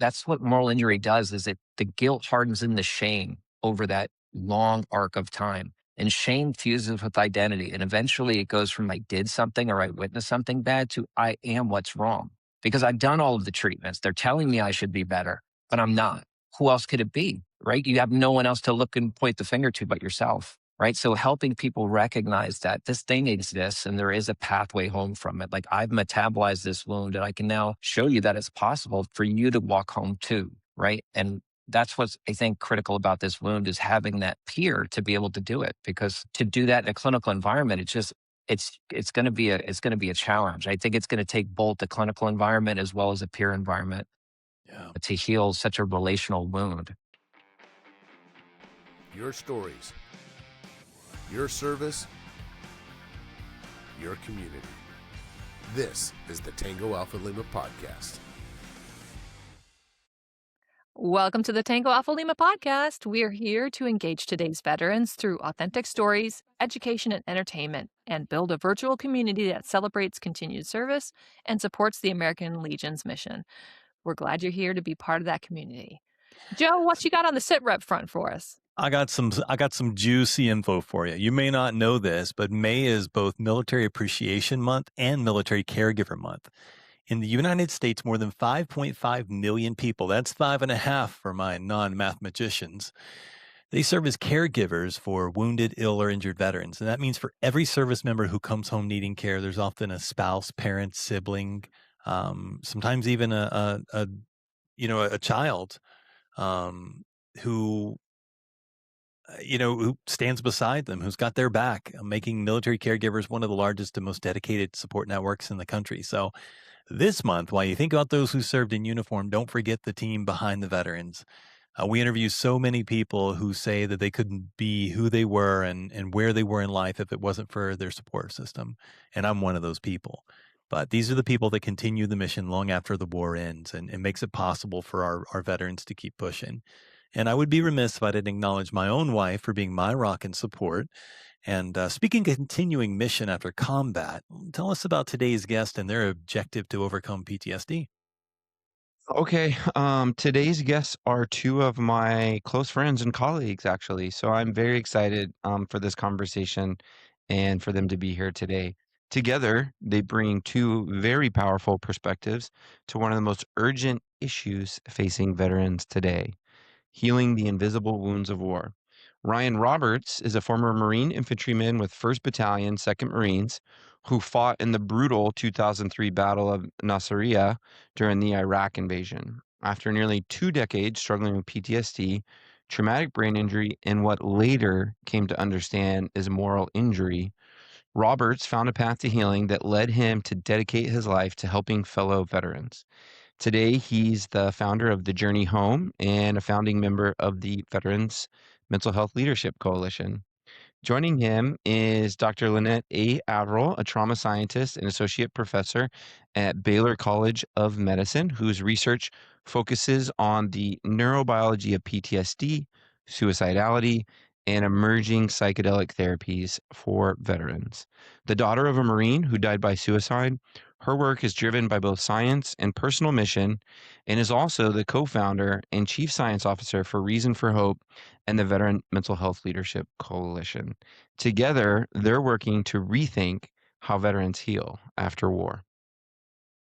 that's what moral injury does, is the guilt hardens in the shame over that long arc of time. And shame fuses with identity. And eventually it goes from I did something or I witnessed something bad to I am what's wrong. Because I've done all of the treatments. They're telling me I should be better, but I'm not. Who else could it be? Right? You have no one else to look and point the finger to but yourself. Right. So helping people recognize that this thing exists and there is a pathway home from it. Like I've metabolized this wound and I can now show you that it's possible for you to walk home too. Right. And that's what's, I think, critical about this wound is having that peer to be able to do it, because to do that in a clinical environment, it's going to be a challenge. I think it's going to take both the clinical environment as well as a peer environment to heal such a relational wound. Your stories, your service, your community. This is the Tango Alpha Lima podcast. Welcome to the Tango Alpha Lima podcast. We are here to engage today's veterans through authentic stories, education, and entertainment, and build a virtual community that celebrates continued service and supports the American Legion's mission. We're glad you're here to be part of that community. Joe, what you got on the sit rep front for us? I got some juicy info for you. You may not know this, but May is both Military Appreciation Month and Military Caregiver Month. In the United States, more than 5.5 million people, that's 5.5 for my non-mathematicians, they serve as caregivers for wounded, ill, or injured veterans. And that means for every service member who comes home needing care, there's often a spouse, parent, sibling, sometimes even a child who stands beside them, who's got their back, making military caregivers one of the largest and most dedicated support networks in the country. So this month, while you think about those who served in uniform, don't forget the team behind the veterans. We interview so many people who say that they couldn't be who they were and where they were in life if it wasn't for their support system. And I'm one of those people. But these are the people that continue the mission long after the war ends and makes it possible for our veterans to keep pushing. And I would be remiss if I didn't acknowledge my own wife for being my rock and support. And speaking of continuing mission after combat, tell us about today's guest and their objective to overcome PTSD. Okay, today's guests are two of my close friends and colleagues, actually. So I'm very excited for this conversation and for them to be here today. Together, they bring two very powerful perspectives to one of the most urgent issues facing veterans today: healing the invisible wounds of war. Ryan Roberts is a former Marine infantryman with 1st Battalion, 2nd Marines, who fought in the brutal 2003 Battle of Nasiriyah during the Iraq invasion. After nearly 2 decades struggling with PTSD, traumatic brain injury, and what later came to understand as moral injury, Roberts found a path to healing that led him to dedicate his life to helping fellow veterans. Today, he's the founder of The Journey Home and a founding member of the Veterans Mental Health Leadership Coalition. Joining him is Dr. Lynette Averill, a trauma scientist and associate professor at Baylor College of Medicine, whose research focuses on the neurobiology of PTSD, suicidality, and emerging psychedelic therapies for veterans. The daughter of a Marine who died by suicide, her work is driven by both science and personal mission, and is also the co-founder and chief science officer for Reason for Hope and the Veteran Mental Health Leadership Coalition. Together, they're working to rethink how veterans heal after war.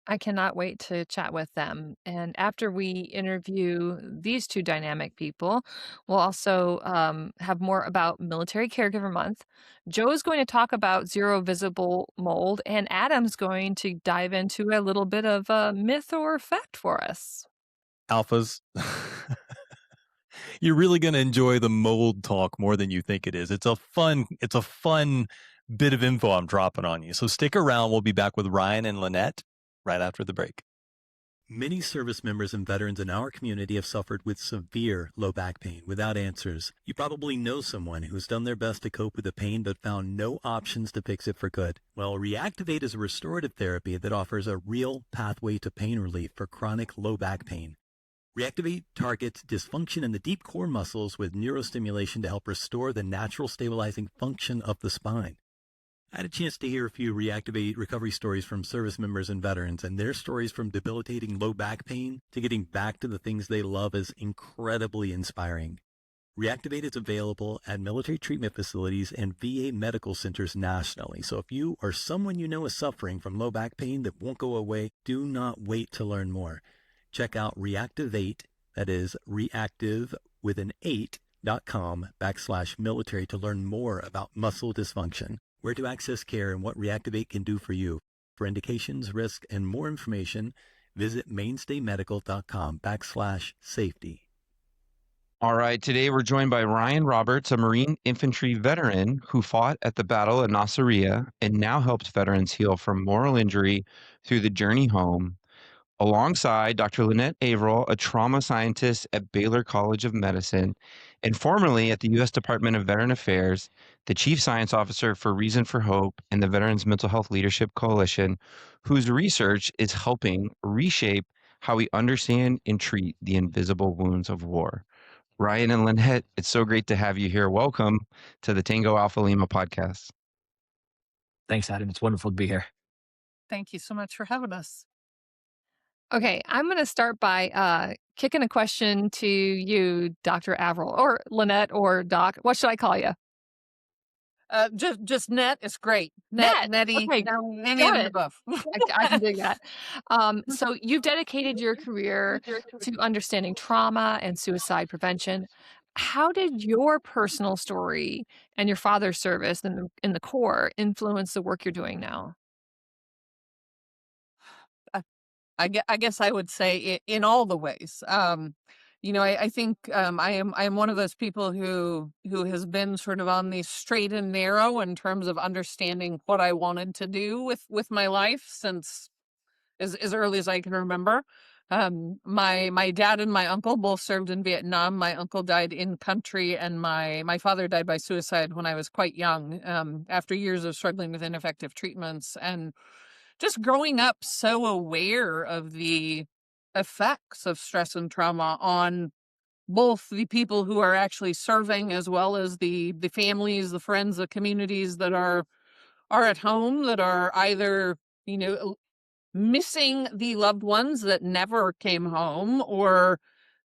I cannot wait to chat with them. And after we interview these two dynamic people, we'll also have more about Military Caregiver Month. Joe's going to talk about zero visible mold, and Adam's going to dive into a little bit of a myth or fact for us. Alphas, you're really going to enjoy the mold talk more than you think it is. It's a fun bit of info I'm dropping on you. So stick around. We'll be back with Ryan and Lynette right after the break. Many service members and veterans in our community have suffered with severe low back pain without answers. You probably know someone who's done their best to cope with the pain but found no options to fix it for good. Well, Reactivate is a restorative therapy that offers a real pathway to pain relief for chronic low back pain. Reactivate targets dysfunction in the deep core muscles with neurostimulation to help restore the natural stabilizing function of the spine. I had a chance to hear a few Reactivate recovery stories from service members and veterans, and their stories from debilitating low back pain to getting back to the things they love is incredibly inspiring. Reactivate is available at military treatment facilities and VA medical centers nationally. So if you or someone you know is suffering from low back pain that won't go away, do not wait to learn more. Check out Reactivate, that is reactive with an 8.com/military to learn more about muscle dysfunction, where to access care, and what Reactivate can do for you. For indications, risk, and more information, visit mainstaymedical.com/safety. All right, today we're joined by Ryan Roberts, a Marine infantry veteran who fought at the Battle of Nasiriyah and now helps veterans heal from moral injury through the journey home, alongside Dr. Lynette Averill, a trauma scientist at Baylor College of Medicine and formerly at the U.S. Department of Veteran Affairs, the Chief Science Officer for Reason for Hope and the Veterans Mental Health Leadership Coalition, whose research is helping reshape how we understand and treat the invisible wounds of war. Ryan and Lynette, it's so great to have you here. Welcome to the Tango Alpha Lima podcast. Thanks, Adam. It's wonderful to be here. Thank you so much for having us. Okay, I'm going to start by kicking a question to you, Dr. Avril, or Lynette, or Doc. What should I call you? Just net is great. Net. Netty, Okay, any got and it. above. I can dig that. So you've dedicated your career to understanding trauma and suicide prevention. How did your personal story and your father's service in the Corps influence the work you're doing now? I guess I would say in all the ways. I think I am one of those people who has been sort of on the straight and narrow in terms of understanding what I wanted to do with my life since as early as I can remember. My dad and my uncle both served in Vietnam. My uncle died in country, and my father died by suicide when I was quite young, after years of struggling with ineffective treatments. And just growing up so aware of the effects of stress and trauma on both the people who are actually serving as well as the families, the friends, the communities that are at home, that are either, missing the loved ones that never came home, or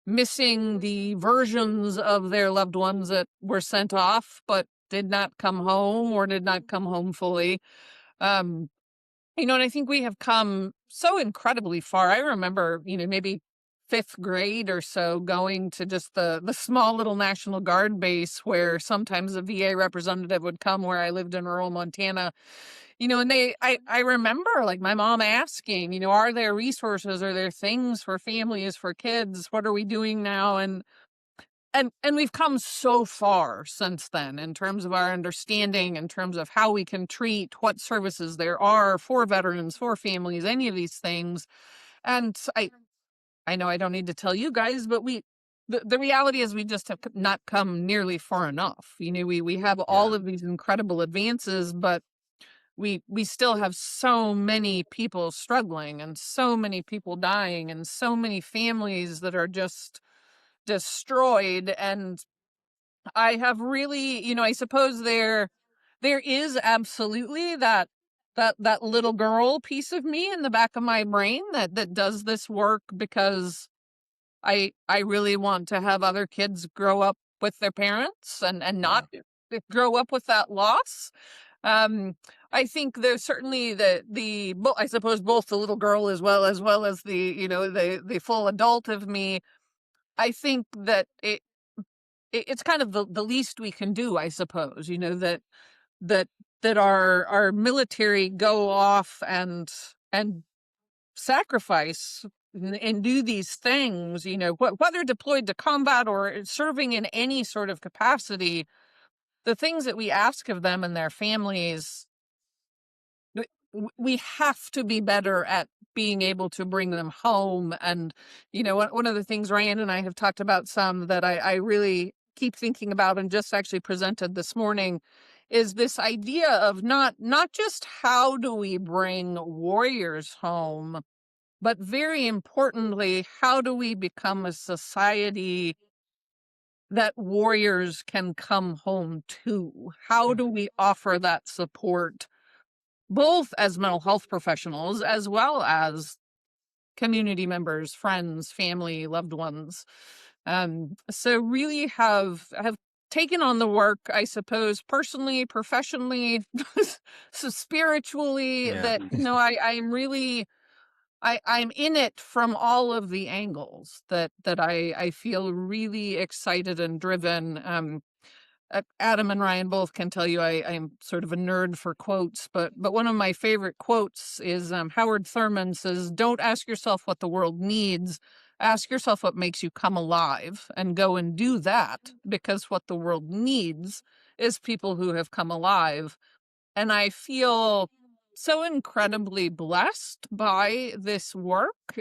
missing the versions of their loved ones that were sent off but did not come home or did not come home fully. Um, and I think we have come so incredibly far. I remember, maybe fifth grade or so, going to just the small little National Guard base where sometimes a VA representative would come, where I lived in rural Montana. And I remember like my mom asking, are there resources? Are there things for families, for kids? What are we doing now? And we've come so far since then in terms of our understanding, in terms of how we can treat, what services there are for veterans, for families, any of these things. And I know I don't need to tell you guys, but the reality is we just have not come nearly far enough. We have all of these incredible advances, but we still have so many people struggling and so many people dying and so many families that are just destroyed. And I have really, I suppose there is absolutely that little girl piece of me in the back of my brain that does this work because I really want to have other kids grow up with their parents and not grow up with that loss. I think there's certainly I suppose both the little girl as well as the, the full adult of me. I think that it's kind of the least we can do, I suppose, that our military go off and sacrifice and do these things, whether deployed to combat or serving in any sort of capacity. The things that we ask of them and their families, we have to be better at being able to bring them home. And, one of the things Ryan and I have talked about some that I really keep thinking about and just actually presented this morning is this idea of not just how do we bring warriors home, but very importantly, how do we become a society that warriors can come home to? How do we offer that support both as mental health professionals as well as community members, friends, family, loved ones. So really have taken on the work, I suppose, personally, professionally, so spiritually, Yeah. that, I'm really, I'm in it from all of the angles that I feel really excited and driven. Adam and Ryan both can tell you I'm sort of a nerd for quotes, but one of my favorite quotes is Howard Thurman says, "Don't ask yourself what the world needs. Ask yourself what makes you come alive, and go and do that, because what the world needs is people who have come alive." And I feel so incredibly blessed by this work,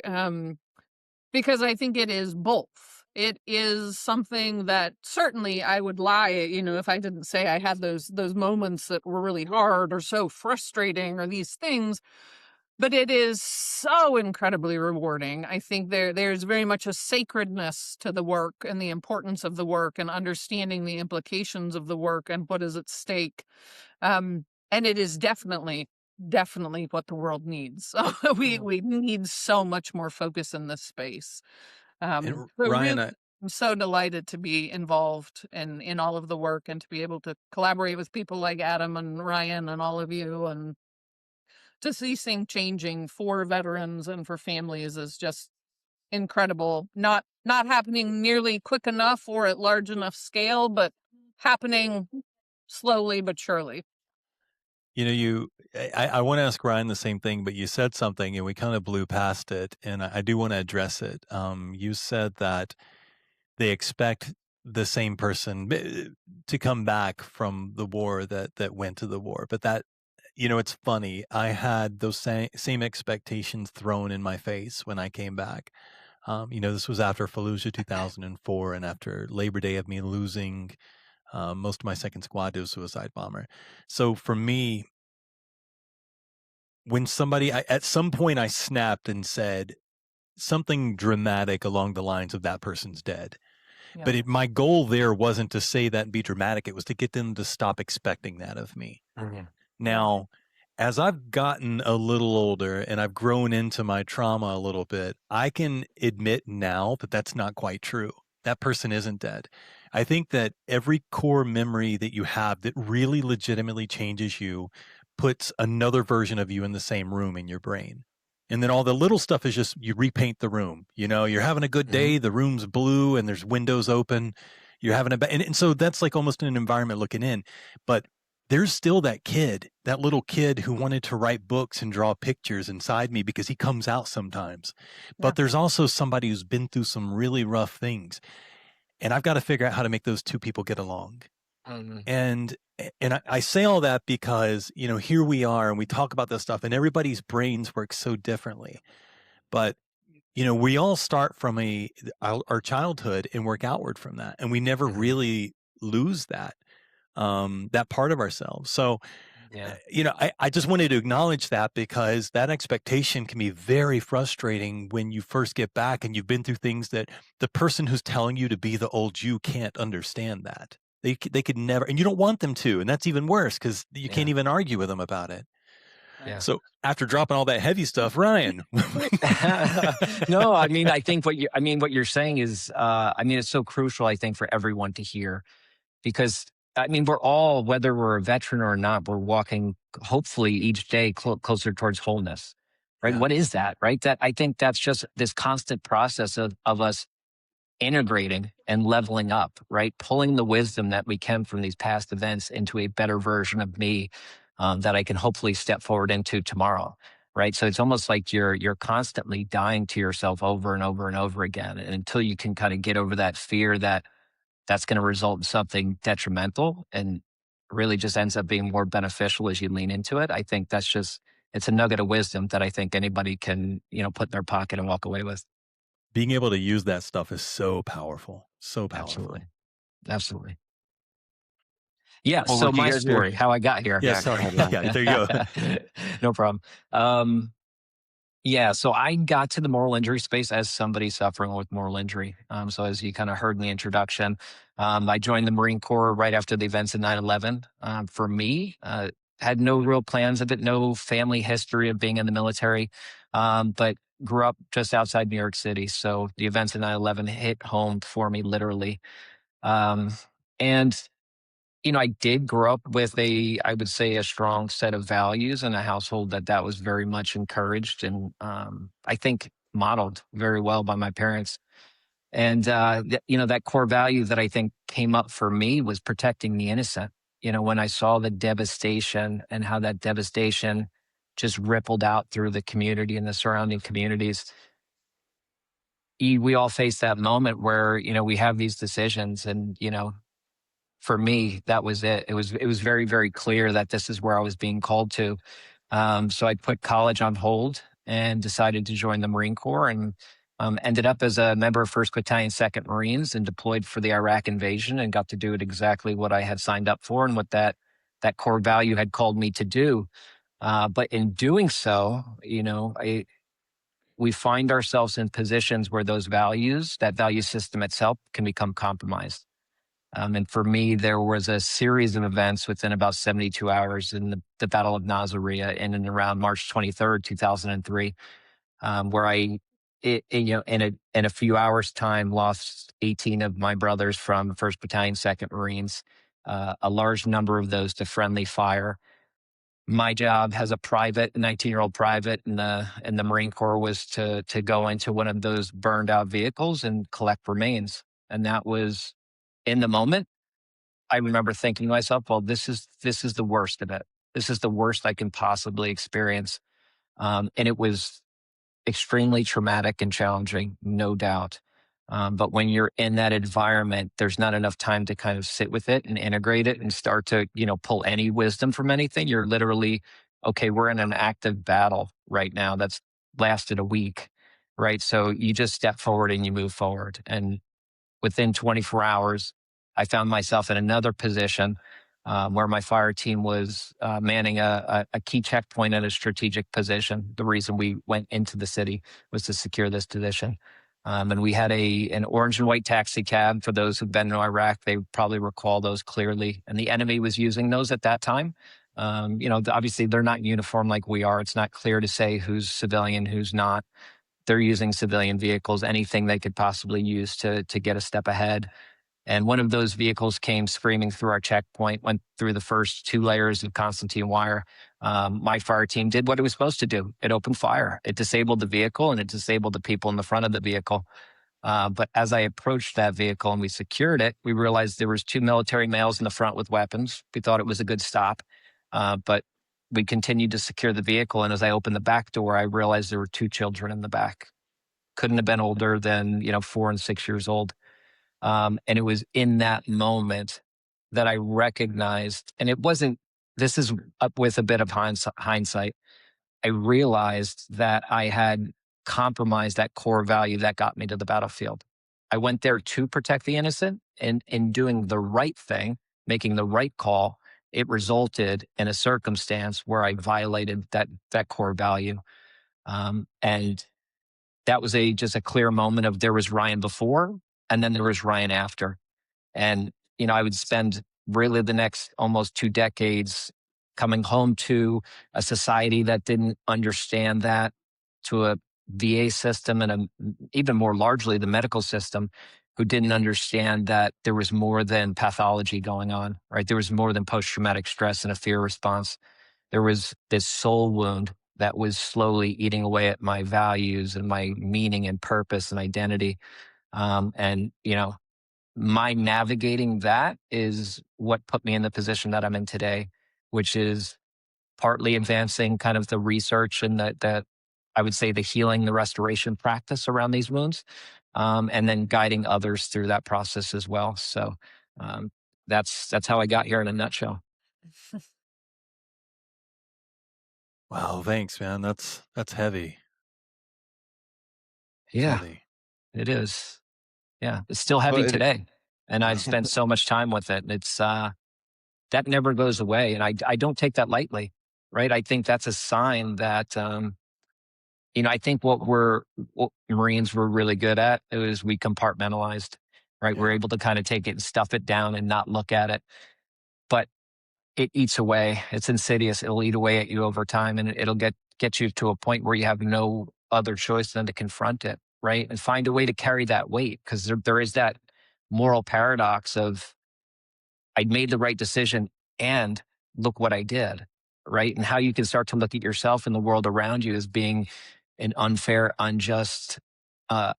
because I think it is both. It is something that certainly I would lie, if I didn't say I had those moments that were really hard or so frustrating or these things, but it is so incredibly rewarding. I think there's very much a sacredness to the work and the importance of the work and understanding the implications of the work and what is at stake. And it is definitely what the world needs. So we need so much more focus in this space. And But Ryan, really, I'm so delighted to be involved in all of the work and to be able to collaborate with people like Adam and Ryan and all of you, and to see things changing for veterans and for families is just incredible. Not happening nearly quick enough or at large enough scale, but happening slowly but surely. I want to ask Ryan the same thing, but you said something and we kind of blew past it, and I do want to address it. You said that they expect the same person to come back from the war that went to the war, but that, it's funny. I had those same expectations thrown in my face when I came back. This was after Fallujah 2004 and after Labor Day of me losing most of my second squad to a suicide bomber. So for me, when at some point I snapped and said something dramatic along the lines of that person's dead. Yeah. But my goal there wasn't to say that and be dramatic. It was to get them to stop expecting that of me. Now, as I've gotten a little older and I've grown into my trauma a little bit, I can admit now that that's not quite true. That person isn't dead. I think that every core memory that you have that really legitimately changes you puts another version of you in the same room in your brain. And then all the little stuff is just you repaint the room. You're having a good day, the room's blue and there's windows open. You're having and so that's like almost an environment looking in. But there's still that little kid who wanted to write books and draw pictures inside me because he comes out sometimes. But there's also somebody who's been through some really rough things. And I've got to figure out how to make those two people get along. And I say all that because, here we are and we talk about this stuff and everybody's brains work so differently. But, we all start from our childhood and work outward from that. And we never really lose that part of ourselves. So, I just wanted to acknowledge that because that expectation can be very frustrating when you first get back and you've been through things that the person who's telling you to be the old you can't understand that. They could never, and you don't want them to, and that's even worse because you can't even argue with them about it. Yeah. So after dropping all that heavy stuff, Ryan. No, I think what you're saying is, it's so crucial, I think, for everyone to hear, because we're all, whether we're a veteran or not, we're walking hopefully each day closer towards wholeness, right? Yeah. What is that, right? That I think that's just this constant process of us integrating and leveling up, right? Pulling the wisdom that we can from these past events into a better version of me that I can hopefully step forward into tomorrow, right? So it's almost like you're constantly dying to yourself over and over and over again, and until you can kind of get over that fear that that's going to result in something detrimental and really just ends up being more beneficial as you lean into it. I think it's a nugget of wisdom that I think anybody can, put in their pocket and walk away with. Being able to use that stuff is so powerful. So powerful. Absolutely. Yeah. Well, So look, you my guys are- story, how I got here. Yeah, sorry. Yeah, there you go. No problem. So I got to the moral injury space as somebody suffering with moral injury. So as you kind of heard in the introduction, I joined the Marine Corps right after the events of 9/11. For me, had no real plans of it, no family history of being in the military, but grew up just outside New York City. So the events of 9/11 hit home for me, literally. Um, and, I did grow up with I would say, a strong set of values in a household that was very much encouraged and I think modeled very well by my parents. And, that core value that I think came up for me was protecting the innocent. When I saw the devastation and how that devastation just rippled out through the community and the surrounding communities, we all face that moment where, we have these decisions. And, for me, that was it. It was very, very clear that this is where I was being called to. So I put college on hold and decided to join the Marine Corps, and ended up as a member of 1st Battalion, 2nd Marines, and deployed for the Iraq invasion, and got to do it exactly what I had signed up for and what that core value had called me to do. But in doing so, we find ourselves in positions where those values, that value system itself, can become compromised. And for me, there was a series of events within about 72 hours in the Battle of Nasiriyah in and around March 23rd, 2003, where in a few hours' time, lost 18 of my brothers from 1st Battalion, 2nd Marines, a large number of those to friendly fire. My job as a 19-year-old private in the Marine Corps was to go into one of those burned out vehicles and collect remains. And that was, in the moment, I remember thinking to myself, well, this is the worst of it. This is the worst I can possibly experience. And it was extremely traumatic and challenging, no doubt. But when you're in that environment, there's not enough time to kind of sit with it and integrate it and start to, pull any wisdom from anything. You're literally, okay, we're in an active battle right now that's lasted a week, right? So you just step forward and you move forward. And within 24 hours, I found myself in another position where my fire team was manning a key checkpoint at a strategic position. The reason we went into the city was to secure this position. And we had an orange and white taxi cab. For those who've been to Iraq, they probably recall those clearly. And the enemy was using those at that time. Obviously, they're not uniform like we are. It's not clear to say who's civilian, who's not. They're using civilian vehicles, anything they could possibly use to get a step ahead. And one of those vehicles came screaming through our checkpoint, went through the first 2 layers of Constantine wire. My fire team did what it was supposed to do. It opened fire. It disabled the vehicle and it disabled the people in the front of the vehicle. But as I approached that vehicle and we secured it, we realized there was 2 military males in the front with weapons. We thought it was a good stop. But we continued to secure the vehicle. And as I opened the back door, I realized there were 2 children in the back. Couldn't have been older than, 4 and 6 years old. And it was in that moment that I recognized, and this is up with a bit of hindsight. I realized that I had compromised that core value that got me to the battlefield. I went there to protect the innocent, and in doing the right thing, making the right call, it resulted in a circumstance where I violated that core value. And that was just a clear moment of there was Ryan before, and then there was Ryan after. And, I would spend really the next almost 2 decades coming home to a society that didn't understand that, to a VA system and even more largely the medical system, who didn't understand that there was more than pathology going on, right? There was more than post-traumatic stress and a fear response. There was this soul wound that was slowly eating away at my values and my meaning and purpose and identity. And, my navigating that is what put me in the position that I'm in today, which is partly advancing kind of the research and that I would say the healing, the restoration practice around these wounds, and then guiding others through that process as well. So that's how I got here in a nutshell. Wow, thanks, man. That's heavy. Yeah, Heavy. it is. Yeah, it's still heavy today. And I've spent so much time with it. It's that never goes away. And I don't take that lightly, right? I think that's a sign that, I think what Marines were really good at is we compartmentalized, right? Yeah. We're able to kind of take it and stuff it down and not look at it. But it eats away. It's insidious. It'll eat away at you over time, and it'll get you to a point where you have no other choice than to confront it, right? And find a way to carry that weight, because there is that moral paradox of, I made the right decision and look what I did, right? And how you can start to look at yourself and the world around you as being an unfair, unjust,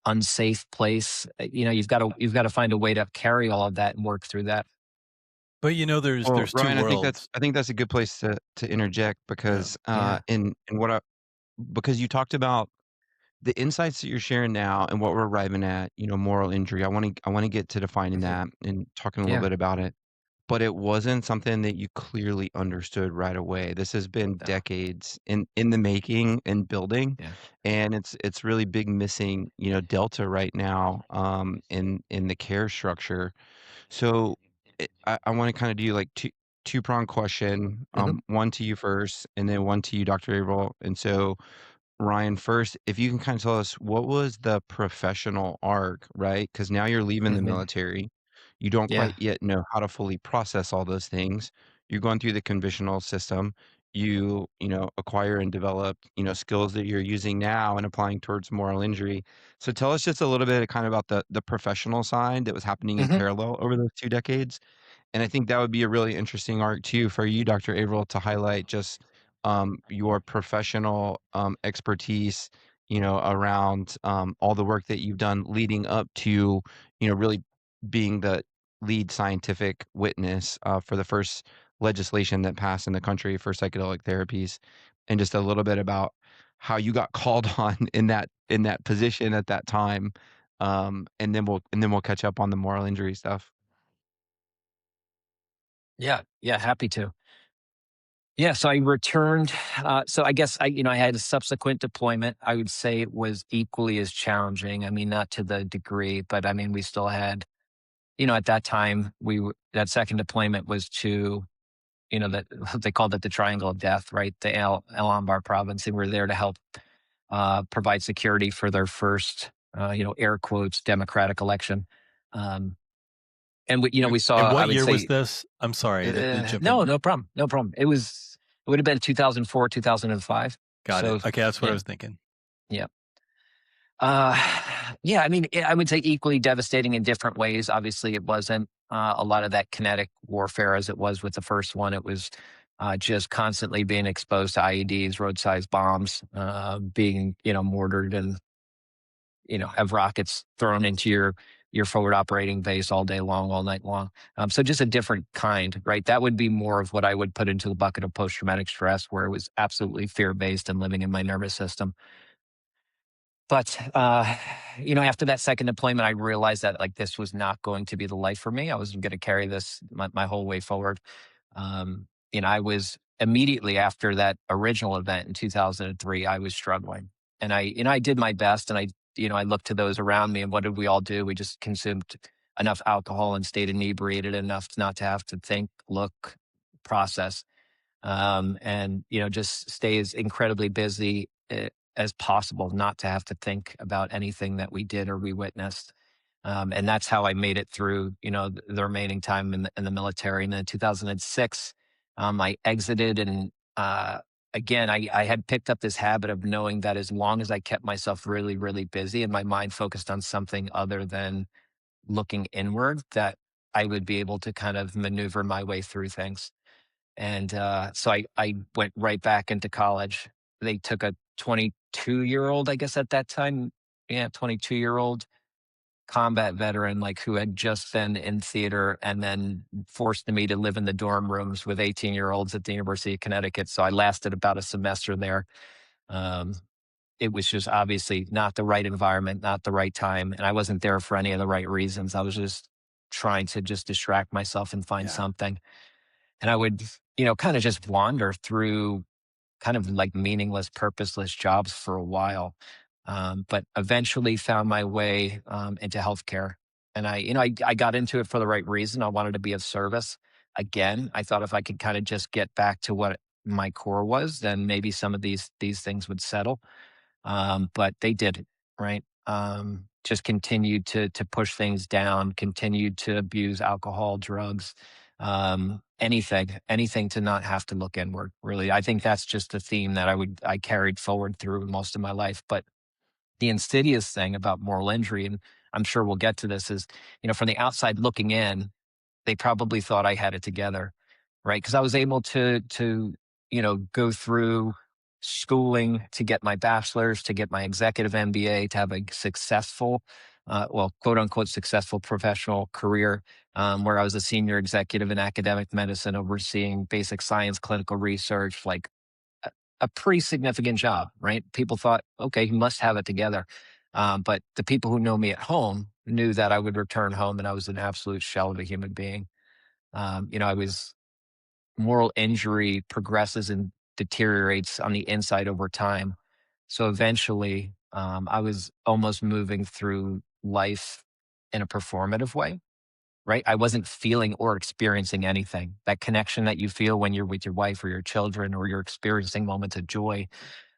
unsafe place. You've got to find a way to carry all of that and work through that. But Well, there's two Ryan, worlds. I think that's a good place to interject because Yeah. because you talked about the insights that you're sharing now and what we're arriving at, moral injury. I want to get to defining that and talking a little Yeah. bit about it. But it wasn't something that you clearly understood right away. This has been No. decades in the making and building, Yeah. and it's really big missing, delta right now in the care structure. So I want to kind of do like two-prong question, Mhm. one to you first, and then one to you, Dr. Averill. And so Ryan, first, if you can kind of tell us what was the professional arc, right? Because now you're leaving the Mhm. military. You don't Yeah. quite yet know how to fully process all those things. You're going through the conventional system. Acquire and develop, skills that you're using now and applying towards moral injury. So tell us just a little bit kind of about the professional side that was happening in Mhm. parallel over those 2 decades. And I think that would be a really interesting arc too for you, Dr. Averill, to highlight just your professional expertise, around all the work that you've done leading up to, really being the lead scientific witness for the first legislation that passed in the country for psychedelic therapies, and just a little bit about how you got called on in that position at that time, and then we'll catch up on the moral injury stuff. Yeah. Yeah. Happy to. Yeah. So I returned. So I guess I had a subsequent deployment. I would say it was equally as challenging. I mean, not to the degree, but I mean, we still had, at that time, that second deployment was to, that they called it the Triangle of Death, right? The El Anbar province. They were there to help provide security for their first, air quotes, democratic election. Um, and we And saw, I what would year was say, this? I'm sorry to jump in. no, no problem, no problem. It would have been 2004, 2005. Got it. So Okay, that's what I yeah, was thinking. yeah. Uh, yeah, I mean, I would say equally devastating in different ways. Obviously, it wasn't a lot of that kinetic warfare as it was with the first one. It was just constantly being exposed to IEDs, roadside bombs, being, mortared, and, have rockets thrown into your forward operating base all day long, all night long. So just a different kind, right? That would be more of what I would put into the bucket of post-traumatic stress, where it was absolutely fear-based and living in my nervous system. But, after that second deployment, I realized that, like, this was not going to be the life for me. I wasn't going to carry this my whole way forward. I was immediately after that original event in 2003, I was struggling, and I did my best, and I looked to those around me, and what did we all do? We just consumed enough alcohol and stayed inebriated enough not to have to think, look, process, and just stay as incredibly busy as possible, not to have to think about anything that we did or we witnessed. And that's how I made it through, the remaining time in the military. And then in 2006, I exited, and again, I had picked up this habit of knowing that as long as I kept myself really, really busy and my mind focused on something other than looking inward, that I would be able to kind of maneuver my way through things. And so I went right back into college. They took a 22-year-old, I guess at that time, yeah, 22-year-old combat veteran, like, who had just been in theater, and then forced me to live in the dorm rooms with 18-year-olds at the University of Connecticut. So I lasted about a semester there. Um, it was just obviously not the right environment, not the right time, and I wasn't there for any of the right reasons. I was just trying to just distract myself and find Yeah. something. And I would, kind of just wander through kind of like meaningless, purposeless jobs for a while. But eventually found my way into healthcare. And I got into it for the right reason. I wanted to be of service. Again, I thought if I could kind of just get back to what my core was, then maybe some of these things would settle. But they didn't, right? Just continued to push things down, continued to abuse alcohol, drugs, anything to not have to look inward, really. I think that's just a theme that I carried forward through most of my life. But the insidious thing about moral injury, and I'm sure we'll get to this, is, from the outside looking in, they probably thought I had it together, right? Because I was able to go through schooling to get my bachelor's, to get my executive MBA, to have a successful, quote unquote, successful professional career, where I was a senior executive in academic medicine, overseeing basic science, clinical research, like a pretty significant job, right? People thought, okay, he must have it together. But the people who know me at home knew that I would return home and I was an absolute shell of a human being. I was moral injury progresses and deteriorates on the inside over time. So eventually, I was almost moving through life in a performative way, right? I wasn't feeling or experiencing anything. That connection that you feel when you're with your wife or your children, or you're experiencing moments of joy.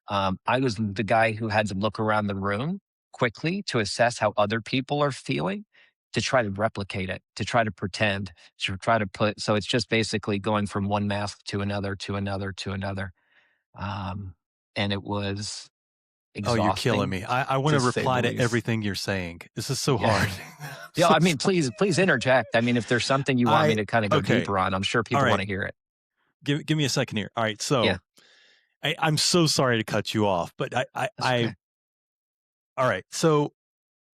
I was the guy who had to look around the room quickly to assess how other people are feeling, to try to replicate it, to try to pretend, to try to so it's just basically going from one mask to another, to another, to another. And it was Oh, you're killing exhausting, me. I want to to say reply the to least. everything you're saying. This is so Yeah. hard. Yeah, I mean, please interject. I mean, if there's something you want me to kind of go okay. deeper on, I'm sure people All right. want to hear it. Give me a second here. All right. So Yeah. I'm so sorry to cut you off, but That's okay. all right. So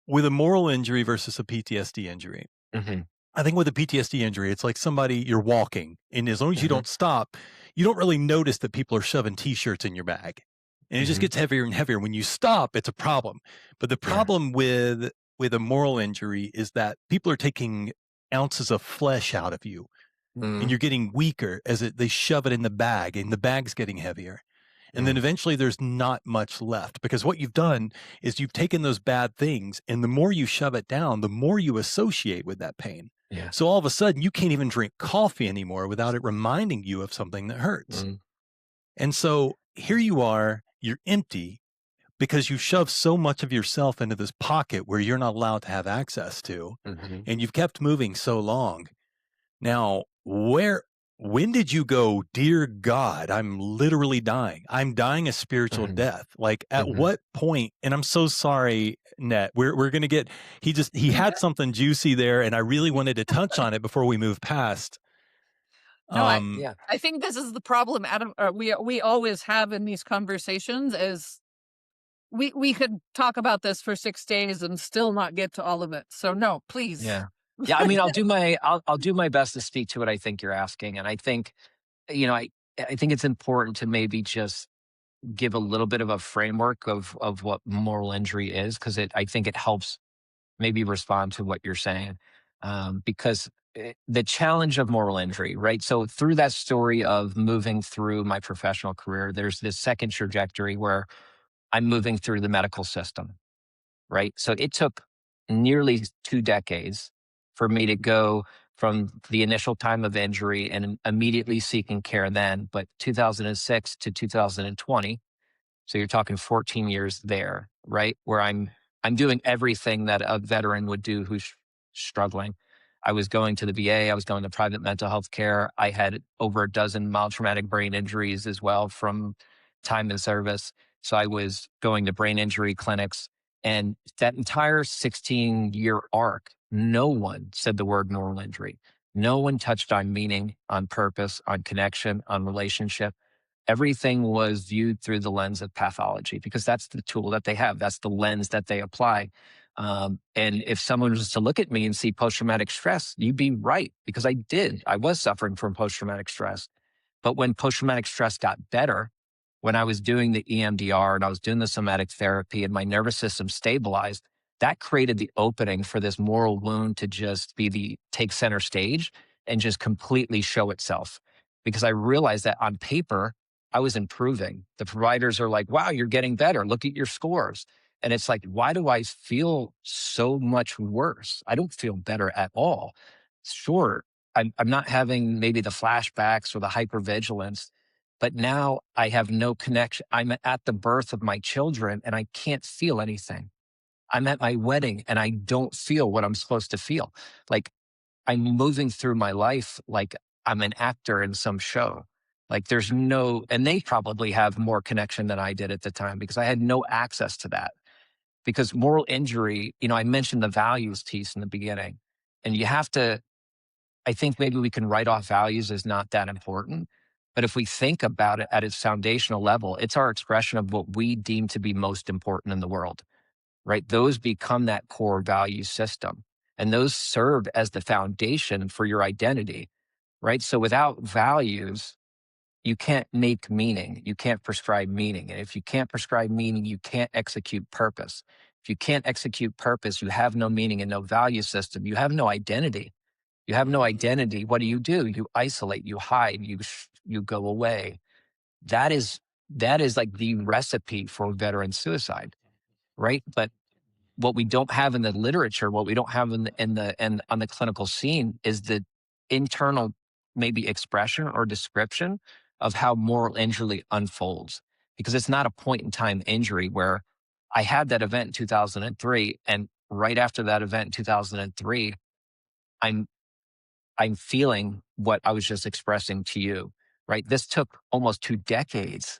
with a moral injury versus a PTSD injury, Mm-hmm. I think with a PTSD injury, it's like you're walking, and as long as you Mhm. don't stop, you don't really notice that people are shoving T-shirts in your bag, and it just Mhm. gets heavier and heavier. When you stop, it's a problem. But the Yeah. problem with a moral injury is that people are taking ounces of flesh out of you, and Mhm. you're getting weaker as they shove it in the bag, and the bag's getting heavier. And then Mhm. eventually there's not much left, because what you've done is you've taken those bad things, and the more you shove it down, the more you associate with that pain. Yeah. So all of a sudden you can't even drink coffee anymore without it reminding you of something that hurts. Mhm. And so here you are, you're empty because you shoved so much of yourself into this pocket where you're not allowed to have access to, Mhm. and you've kept moving so long. Now, when did you go, dear God, I'm literally dying. I'm dying a spiritual Mhm. death. Like at Mhm. what point? And I'm so sorry, Net. We're gonna get. He had something juicy there, and I really wanted to touch on it before we move past. No, Yeah. I think this is the problem, Adam. We always have in these conversations is we could talk about this for 6 days and still not get to all of it. So no, please. Yeah. Yeah. I mean, I'll do my best to speak to what I think you're asking, and I think I think it's important to maybe just give a little bit of a framework of what moral injury is, because I think it helps maybe respond to what you're saying. Because the challenge of moral injury, right? So through that story of moving through my professional career, there's this second trajectory where I'm moving through the medical system, right? So it took nearly 2 decades for me to go from the initial time of injury and immediately seeking care then, but 2006 to 2020. So you're talking 14 years there, right? Where I'm doing everything that a veteran would do who's struggling. I was going to the VA, I was going to private mental health care. I had over a dozen mild traumatic brain injuries as well from time in service. So I was going to brain injury clinics. And that entire 16-year arc, no one said the word moral injury. No one touched on meaning, on purpose, on connection, on relationship. Everything was viewed through the lens of pathology, because that's the tool that they have. That's the lens that they apply. And if someone was to look at me and see post-traumatic stress, you'd be right, because I did. I was suffering from post-traumatic stress. But when post-traumatic stress got better, when I was doing the EMDR and I was doing the somatic therapy and my nervous system stabilized, that created the opening for this moral wound to just take center stage and just completely show itself. Because I realized that on paper, I was improving. The providers are like, wow, you're getting better. Look at your scores. And it's like, why do I feel so much worse? I don't feel better at all. Sure, I'm not having maybe the flashbacks or the hypervigilance, but now I have no connection. I'm at the birth of my children and I can't feel anything. I'm at my wedding and I don't feel what I'm supposed to feel. Like, I'm moving through my life like I'm an actor in some show. Like there's no, and they probably have more connection than I did at the time because I had no access to that. Because moral injury, I mentioned the values piece in the beginning, and you have to, I think maybe we can write off values as not that important. But if we think about it at its foundational level, it's our expression of what we deem to be most important in the world, right? Those become that core value system. And those serve as the foundation for your identity, right? So without values, you can't make meaning. You can't prescribe meaning. And if you can't prescribe meaning, you can't execute purpose. If you can't execute purpose, you have no meaning and no value system. You have no identity. You have no identity. What do? You isolate, you hide, you go away. That is like the recipe for veteran suicide, right? But what we don't have in the literature, what we don't have and on the clinical scene is the internal maybe expression or description of how moral injury unfolds. Because it's not a point in time injury where I had that event in 2003 and right after that event in 2003, I'm feeling what I was just expressing to you, right? This took almost 2 decades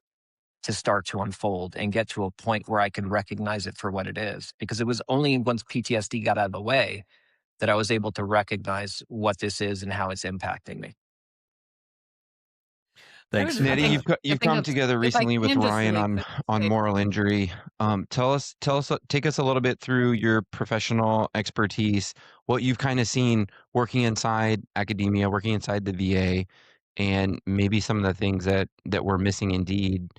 to start to unfold and get to a point where I could recognize it for what it is. Because it was only once PTSD got out of the way that I was able to recognize what this is and how it's impacting me. Thanks. Nettie, you've come together if I recently with can just Ryan really on say- moral injury. Take us a little bit through your professional expertise, what you've kind of seen working inside academia, working inside the VA, and maybe some of the things that we're missing indeed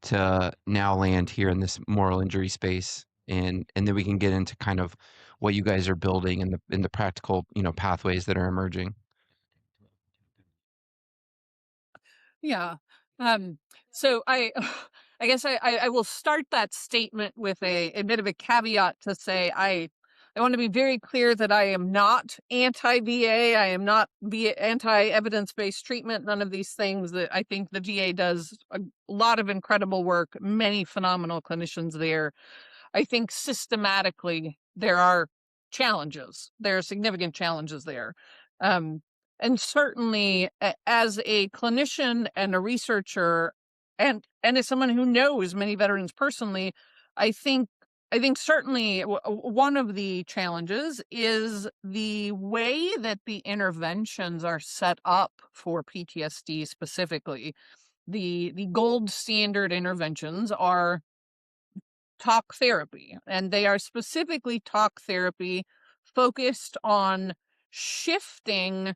to now land here in this moral injury space, and then we can get into kind of what you guys are building and the practical pathways that are emerging. Yeah. So I guess I will start that statement with a bit of a caveat to say I want to be very clear that I am not anti-VA. I am not anti-evidence-based treatment, none of these things. That I think the VA does a lot of incredible work, many phenomenal clinicians there. I think systematically there are challenges. There are significant challenges there. And certainly as a clinician and a researcher and as someone who knows many veterans personally, I think certainly one of the challenges is the way that the interventions are set up for PTSD specifically. The gold standard interventions are talk therapy, and they are specifically talk therapy focused on shifting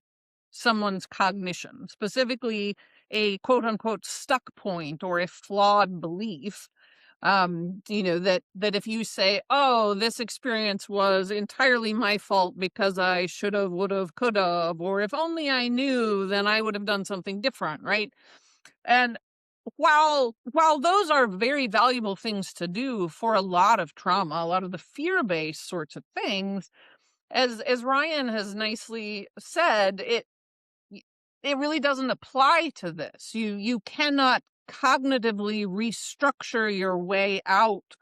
someone's cognition, specifically a quote unquote stuck point or a flawed belief. That if you say, oh, this experience was entirely my fault because I should have, would have, could have, or if only I knew, then I would have done something different, right? And while those are very valuable things to do for a lot of trauma, a lot of the fear-based sorts of things, as Ryan has nicely said, it really doesn't apply to this. You cannot cognitively restructure your way out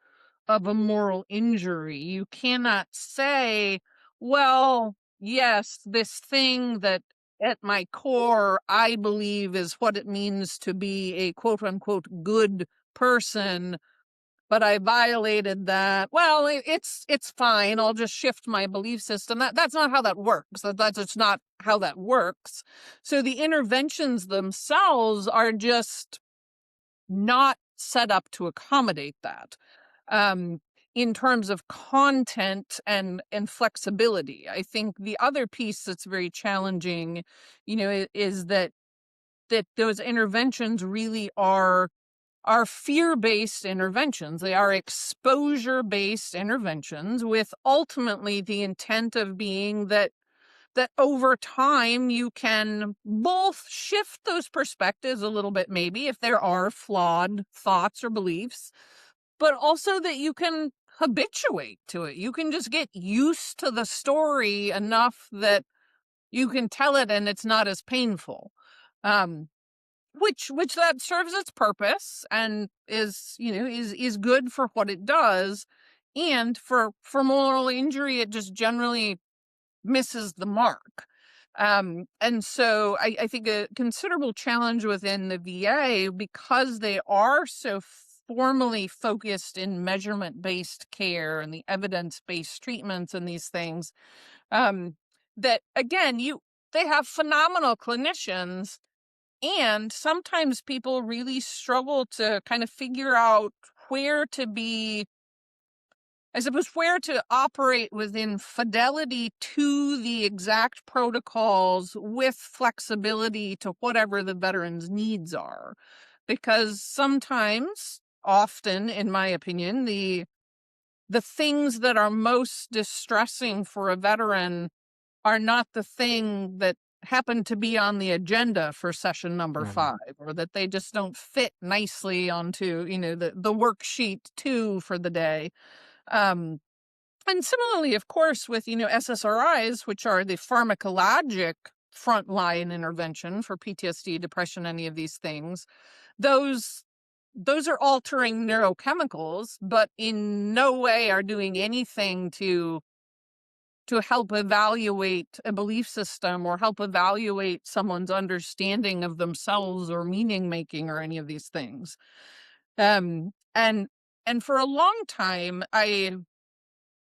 of a moral injury. You cannot say, well, yes, this thing that at my core I believe is what it means to be a quote unquote good person, but I violated that. Well, it's fine. I'll just shift my belief system. That's not how that works. That's just not how that works. So the interventions themselves are just not set up to accommodate that. In terms of content and flexibility, I think the other piece that's very challenging, is that those interventions really are fear-based interventions. They are exposure-based interventions with ultimately the intent of being that over time you can both shift those perspectives a little bit, maybe if there are flawed thoughts or beliefs, but also that you can habituate to it. You can just get used to the story enough that you can tell it and it's not as painful. Which that serves its purpose and is good for what it does. And for moral injury, it just generally misses the mark. And so I think a considerable challenge within the VA, because they are so formally focused in measurement-based care and the evidence-based treatments and these things, that again, they have phenomenal clinicians, and sometimes people really struggle to kind of figure out where to be, I suppose, where to operate within fidelity to the exact protocols with flexibility to whatever the veteran's needs are. Because sometimes, often, in my opinion, the things that are most distressing for a veteran are not the thing that happen to be on the agenda for session number Right. 5, or that they just don't fit nicely onto, the worksheet 2 for the day. Um, and similarly, of course, with, SSRIs, which are the pharmacologic frontline intervention for PTSD, depression, any of these things, those are altering neurochemicals, but in no way are doing anything to help evaluate a belief system or help evaluate someone's understanding of themselves or meaning making or any of these things. And for a long time, I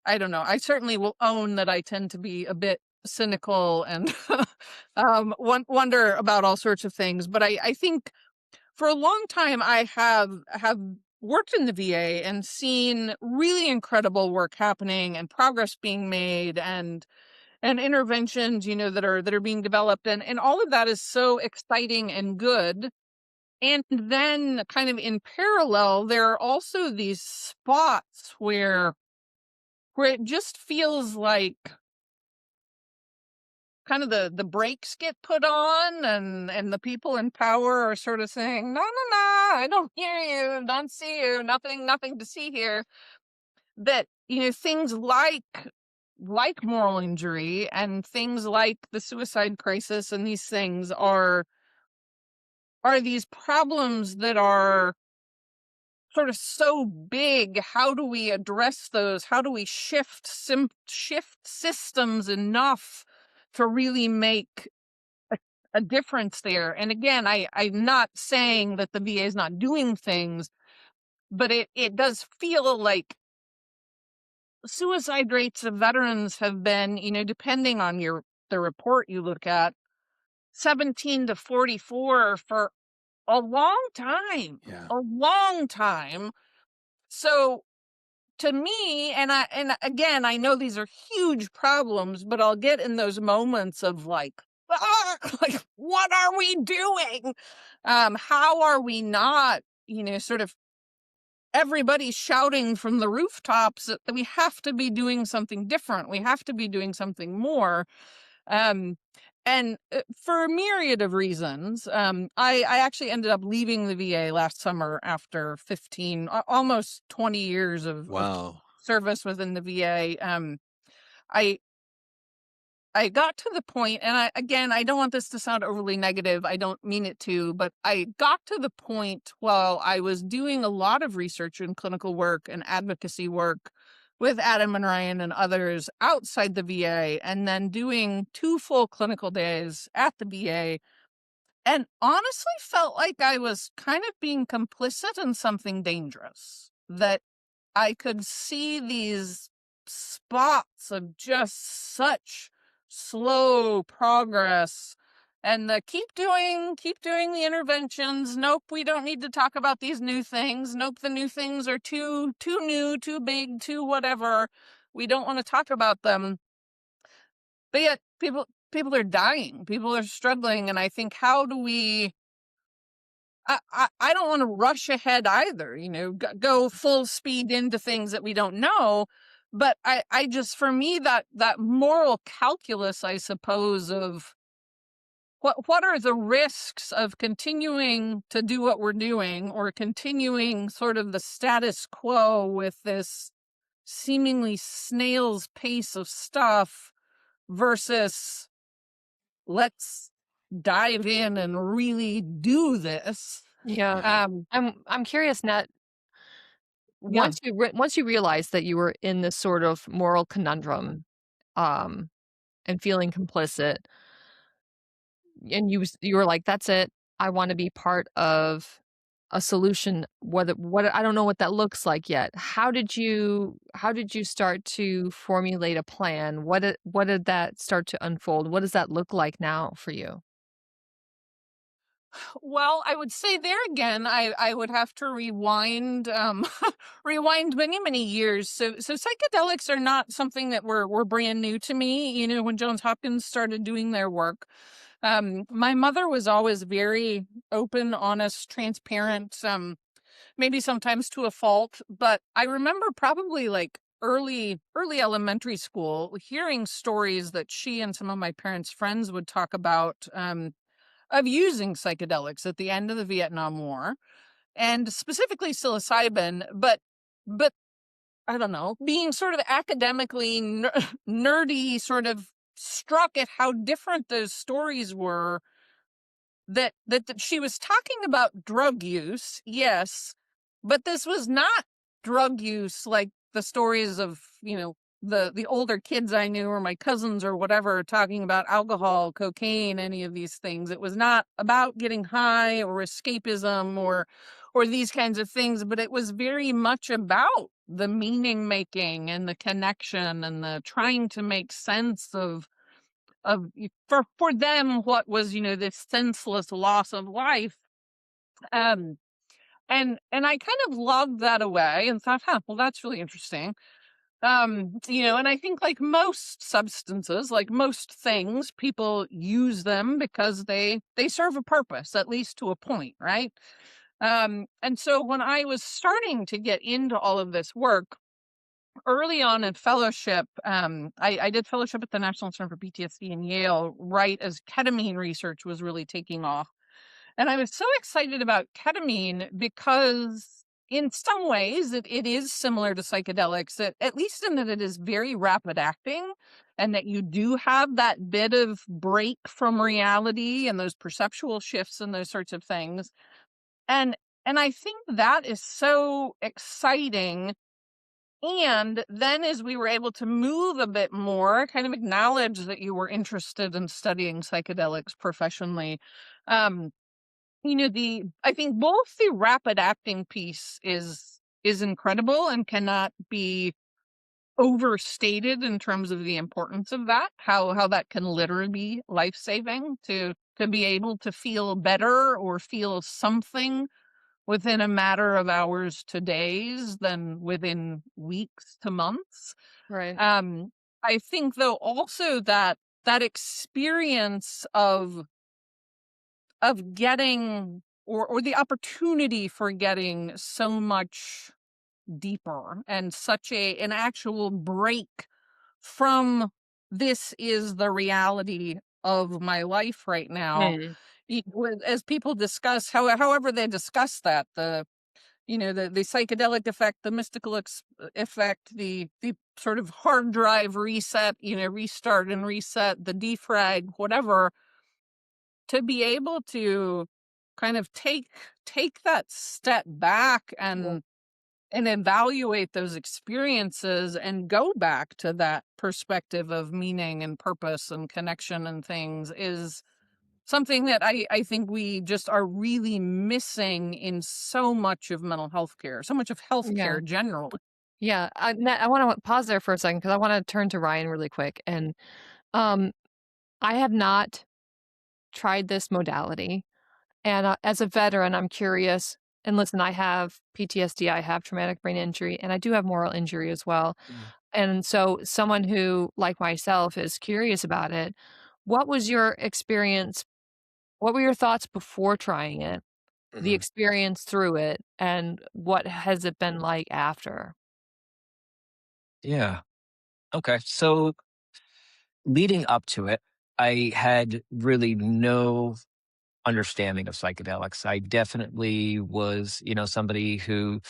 don't know, I certainly will own that I tend to be a bit cynical and wonder about all sorts of things. But I think for a long time I have worked in the VA and seen really incredible work happening and progress being made, and interventions, that are being developed, and all of that is so exciting and good. And then kind of in parallel, there are also these spots where it just feels like kind of the brakes get put on, and the people in power are sort of saying, no, no, no, I don't hear you, don't see you, nothing to see here. That, things like moral injury and things like the suicide crisis and these things are these problems that are sort of so big. How do we address those? How do we shift systems enough to really make a difference there? And again, I'm not saying that the VA is not doing things, but it does feel like suicide rates of veterans have been, depending on the report you look at, 17 to 44 for a long time. Yeah. A long time. So to me, and again, I know these are huge problems, but I'll get in those moments of like, like, what are we doing? How are we not, sort of everybody shouting from the rooftops that we have to be doing something different. We have to be doing something more. And for a myriad of reasons, I actually ended up leaving the VA last summer after 15, almost 20 years of Wow. service within the VA. I got to the point, and I don't want this to sound overly negative. I don't mean it to, but I got to the point while I was doing a lot of research and clinical work and advocacy work with Adam and Ryan and others outside the VA, and then doing 2 full clinical days at the VA, and honestly felt like I was kind of being complicit in something dangerous. That I could see these spots of just such slow progress, and the keep doing the interventions. Nope, we don't need to talk about these new things. Nope, the new things are too new, too big, too whatever. We don't want to talk about them. But yet people are dying. People are struggling, and I think, how do we, I don't want to rush ahead either, go full speed into things that we don't know. But I just, for me, that moral calculus, I suppose, of what are the risks of continuing to do what we're doing, or continuing sort of the status quo with this seemingly snail's pace of stuff, versus let's dive in and really do this. Yeah. I'm curious, Nat, Yeah. once you realized that you were in this sort of moral conundrum, and feeling complicit, and you were like, that's it. I want to be part of a solution. What I don't know what that looks like yet. How did you start to formulate a plan? What did that start to unfold? What does that look like now for you? Well, I would say there again, I would have to rewind rewind many, many years. So psychedelics are not something that were brand new to me. When Johns Hopkins started doing their work, my mother was always very open, honest, transparent, maybe sometimes to a fault. But I remember probably like early elementary school hearing stories that she and some of my parents' friends would talk about, of using psychedelics at the end of the Vietnam War, and specifically psilocybin, but I don't know, being sort of academically nerdy, sort of struck at how different those stories were. That she was talking about drug use, yes, but this was not drug use like the stories of, the older kids I knew or my cousins or whatever talking about alcohol, cocaine, any of these things. It was not about getting high or escapism or these kinds of things, but it was very much about the meaning making and the connection and the trying to make sense of for them what was, this senseless loss of life. um and I kind of logged that away and thought, well, that's really interesting. And I think, like most substances, like most things, people use them because they serve a purpose, at least to a point, right? And so when I was starting to get into all of this work early on in fellowship, I did fellowship at the National Center for PTSD in Yale, right as ketamine research was really taking off. And I was so excited about ketamine because in some ways it is similar to psychedelics, at least in that it is very rapid acting and that you do have that bit of break from reality and those perceptual shifts and those sorts of things. And and I think that is so exciting. And then as we were able to move a bit more, kind of acknowledge that you were interested in studying psychedelics professionally. Um, I think both the rapid acting piece is incredible and cannot be overstated in terms of the importance of that, how that can literally be life-saving to be able to feel better or feel something within a matter of hours to days than within weeks to months. Right. I think though also that experience of getting or the opportunity for getting so much deeper and such an actual break from this is the reality of my life right now. Mm. As people discuss, however they discuss that, the psychedelic effect, the mystical effect, the sort of hard drive reset, restart and reset, the defrag, whatever, to be able to kind of take that step back Yeah. and evaluate those experiences and go back to that perspective of meaning and purpose and connection and things is something that I think we just are really missing in so much of mental health care, so much of Yeah. healthcare generally. Yeah. I want to pause there for a second because I want to turn to Ryan really quick. And um, I have not tried this modality. And as a veteran, I'm curious. And listen, I have PTSD, I have traumatic brain injury, and I do have moral injury as well. Mm. And so, someone who, like myself, is curious about it, what was your experience? What were your thoughts before trying it, the Mhm. experience through it, and what has it been like after? Yeah. Okay. So leading up to it, I had really no understanding of psychedelics. I definitely was, somebody who,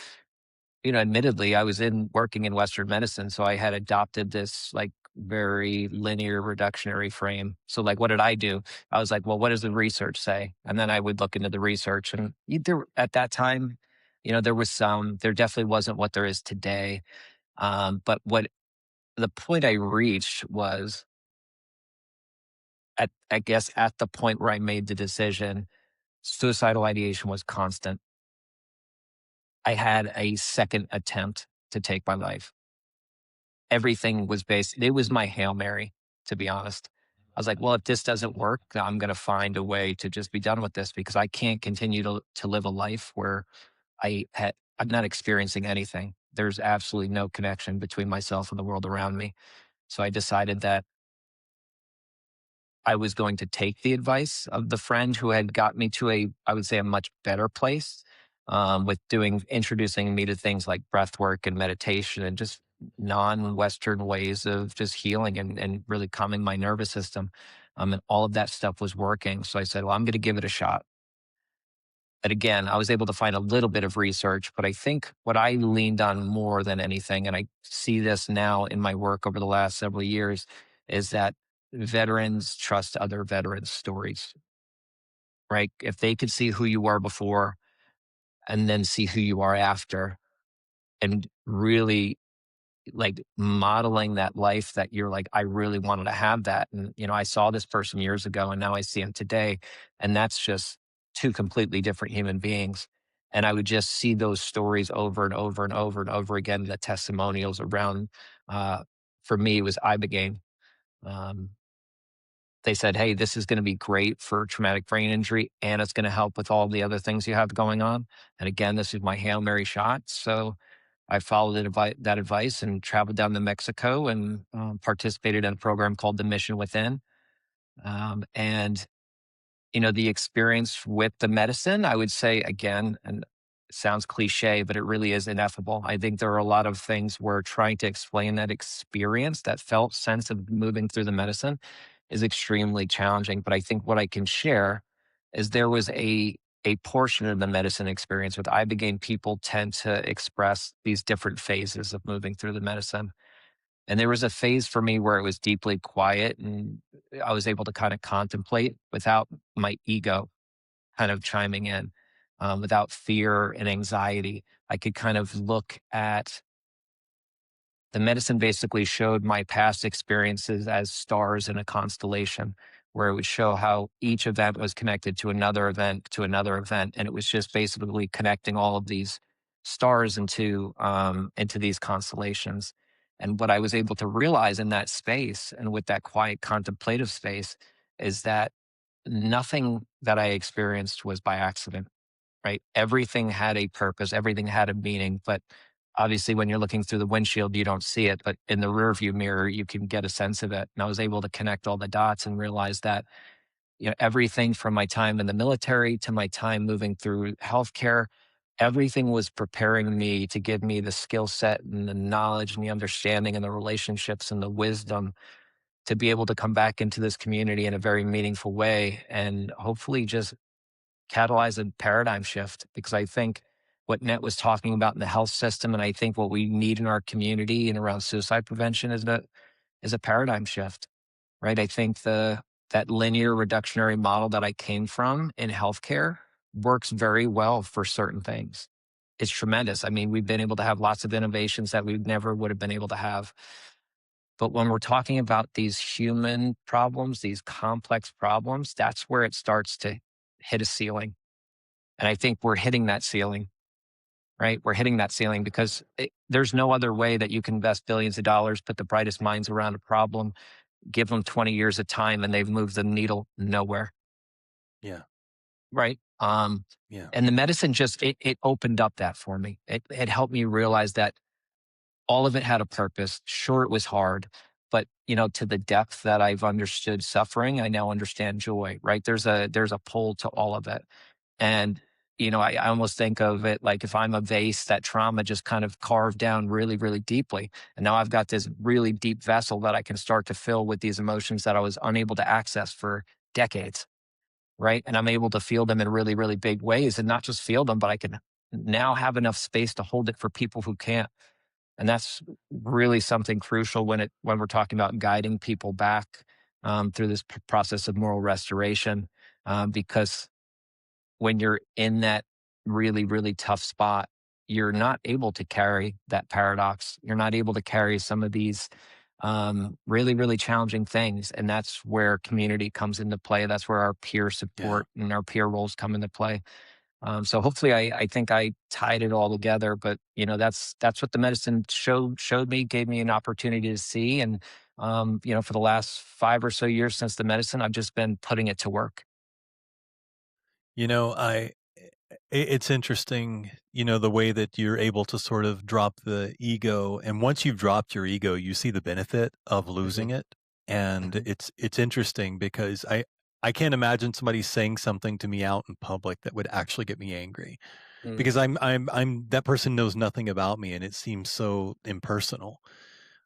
admittedly, I was in working in Western medicine, so I had adopted this like very linear reductionary frame. So, like, what did I do? I was like, well, what does the research say? And then I would look into the research, and either at that time, there definitely wasn't what there is today. But what the point I reached was I guess at the point where I made the decision, suicidal ideation was constant. I had a second attempt to take my life. Everything was it was my Hail Mary, to be honest. I was like, well, if this doesn't work, I'm going to find a way to just be done with this because I can't continue to live a life where I'm not experiencing anything. There's absolutely no connection between myself and the world around me. So I decided that I was going to take the advice of the friend who had got me to I would say, a much better place with introducing me to things like breath work and meditation and just non-Western ways of just healing and really calming my nervous system. And all of that stuff was working. So I said, well, I'm going to give it a shot. But again, I was able to find a little bit of research, but I think what I leaned on more than anything, and I see this now in my work over the last several years, is that veterans trust other veterans' stories, right? If they could see who you were before and then see who you are after and really like modeling that life that you're like, I really wanted to have that. And, I saw this person years ago and now I see him today. And that's just two completely different human beings. And I would just see those stories over and over and over and over again, the testimonials around, for me, it was Ibogaine. Um, they said, hey, this is going to be great for traumatic brain injury and it's going to help with all the other things you have going on. And again, this is my Hail Mary shot. So I followed that advice and traveled down to Mexico and participated in a program called the Mission Within. And, the experience with the medicine, I would say, again, and it sounds cliche, but it really is ineffable. I think there are a lot of things where trying to explain that experience, that felt sense of moving through the medicine is extremely challenging. But I think what I can share is there was a portion of the medicine experience with Ibogaine. People tend to express these different phases of moving through the medicine. And there was a phase for me where it was deeply quiet and I was able to kind of contemplate without my ego kind of chiming in, without fear and anxiety. I could kind of look at the medicine basically showed my past experiences as stars in a constellation, where it would show how each event was connected to another event, to another event. And it was just basically connecting all of these stars into these constellations. And what I was able to realize in that space and with that quiet contemplative space is that nothing that I experienced was by accident, right? Everything had a purpose, everything had a meaning, but obviously when you're looking through the windshield, you don't see it, but in the rear view mirror, you can get a sense of it. And I was able to connect all the dots and realize that, everything from my time in the military to my time moving through healthcare, everything was preparing me to give me the skill set and the knowledge and the understanding and the relationships and the wisdom to be able to come back into this community in a very meaningful way and hopefully just catalyze a paradigm shift. Because I think what Net was talking about in the health system, and I think what we need in our community and around suicide prevention is a paradigm shift, right? I think that linear reductionary model that I came from in healthcare works very well for certain things. It's tremendous. I mean, we've been able to have lots of innovations that we never would have been able to have. But when we're talking about these human problems, these complex problems, that's where it starts to hit a ceiling. And I think we're hitting that ceiling, right? We're hitting that ceiling because there's no other way that you can invest billions of dollars, put the brightest minds around a problem, give them 20 years of time, and they've moved the needle nowhere. Yeah. Right. Yeah. And the medicine it opened up that for me. It helped me realize that all of it had a purpose. Sure, it was hard, but to the depth that I've understood suffering, I now understand joy, right? There's a pull to all of it. And, I almost think of it like if I'm a vase, that trauma just kind of carved down really, really deeply. And now I've got this really deep vessel that I can start to fill with these emotions that I was unable to access for decades. Right. And I'm able to feel them in really, really big ways and not just feel them, but I can now have enough space to hold it for people who can't. And that's really something crucial when we're talking about guiding people back through this process of moral restoration, because when you're in that really, really tough spot, you're not able to carry that paradox. You're not able to carry some of these really, really challenging things. And that's where community comes into play. That's where our peer Yeah. support and our peer roles come into play. So hopefully I think I tied it all together, but that's what the medicine showed me, gave me an opportunity to see. And, for the last 5 or so years since the medicine, I've just been putting it to work. It's interesting, the way that you're able to sort of drop the ego. And once you've dropped your ego, you see the benefit of losing it. And Mhm. it's interesting because I can't imagine somebody saying something to me out in public that would actually get me angry, because Mhm. I'm that person knows nothing about me, and it seems so impersonal.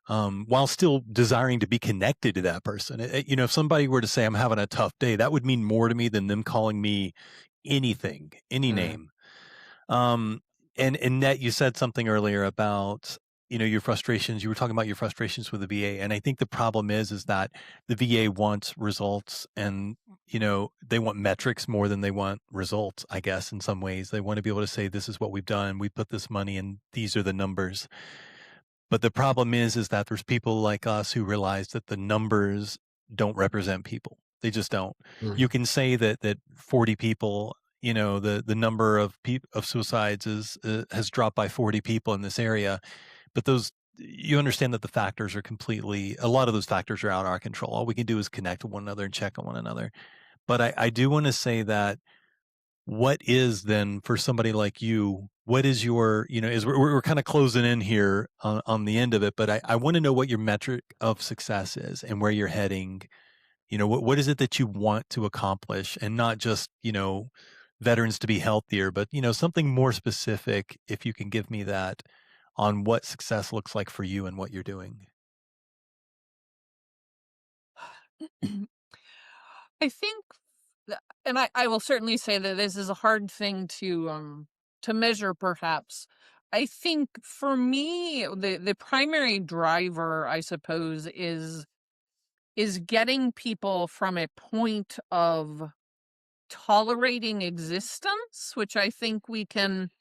While still desiring to be connected to that person. If somebody were to say I'm having a tough day, that would mean more to me than them calling me anything, any Mhm. name. Um, and Net, you said something earlier about, your frustrations. You were talking about your frustrations with the VA. And I think the problem is that the VA wants results, and, they want metrics more than they want results, I guess, in some ways. They want to be able to say, this is what we've done. We put this money and these are the numbers. But the problem is that there's people like us who realize that the numbers don't represent people. They just don't. You Mhm. can say that 40 people, the number of of suicides has dropped by 40 people in this area, but you understand that the factors are a lot of those factors are out of our control. All we can do is connect with one another and check on one another. But I do want to say that, what is then, for somebody like you, what is your, as we're kind of closing in here on the end of it, but I want to know what your metric of success is and where you're heading. What is it that you want to accomplish, and not just, veterans to be healthier, but, something more specific, if you can give me that, on what success looks like for you and what you're doing. I think, and I will certainly say that this is a hard thing to measure, perhaps. I think for me, the primary driver, I suppose, is getting people from a point of tolerating existence, which I think we can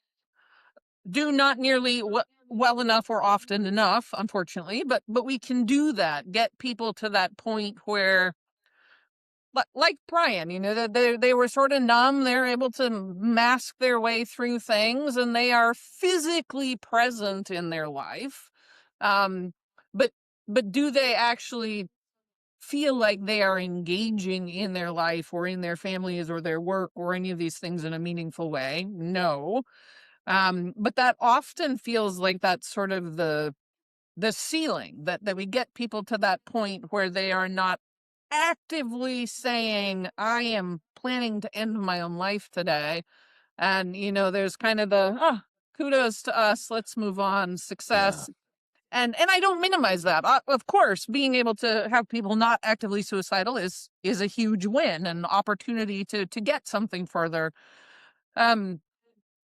do not nearly well enough or often enough, unfortunately, but we can do that. Get people to that point where, like Brian, that they were sort of numb. They're able to mask their way through things, and they are physically present in their life. Um, but but do they actually feel like they are engaging in their life or in their families or their work or any of these things in a meaningful way? No. But that often feels like that's sort of the ceiling, that we get people to that point where they are not actively saying, I am planning to end my own life today. And, there's kind of kudos to us, let's move on, Yeah. success. And I don't minimize that. Of course, being able to have people not actively suicidal is a huge win, an opportunity to get something further. Um,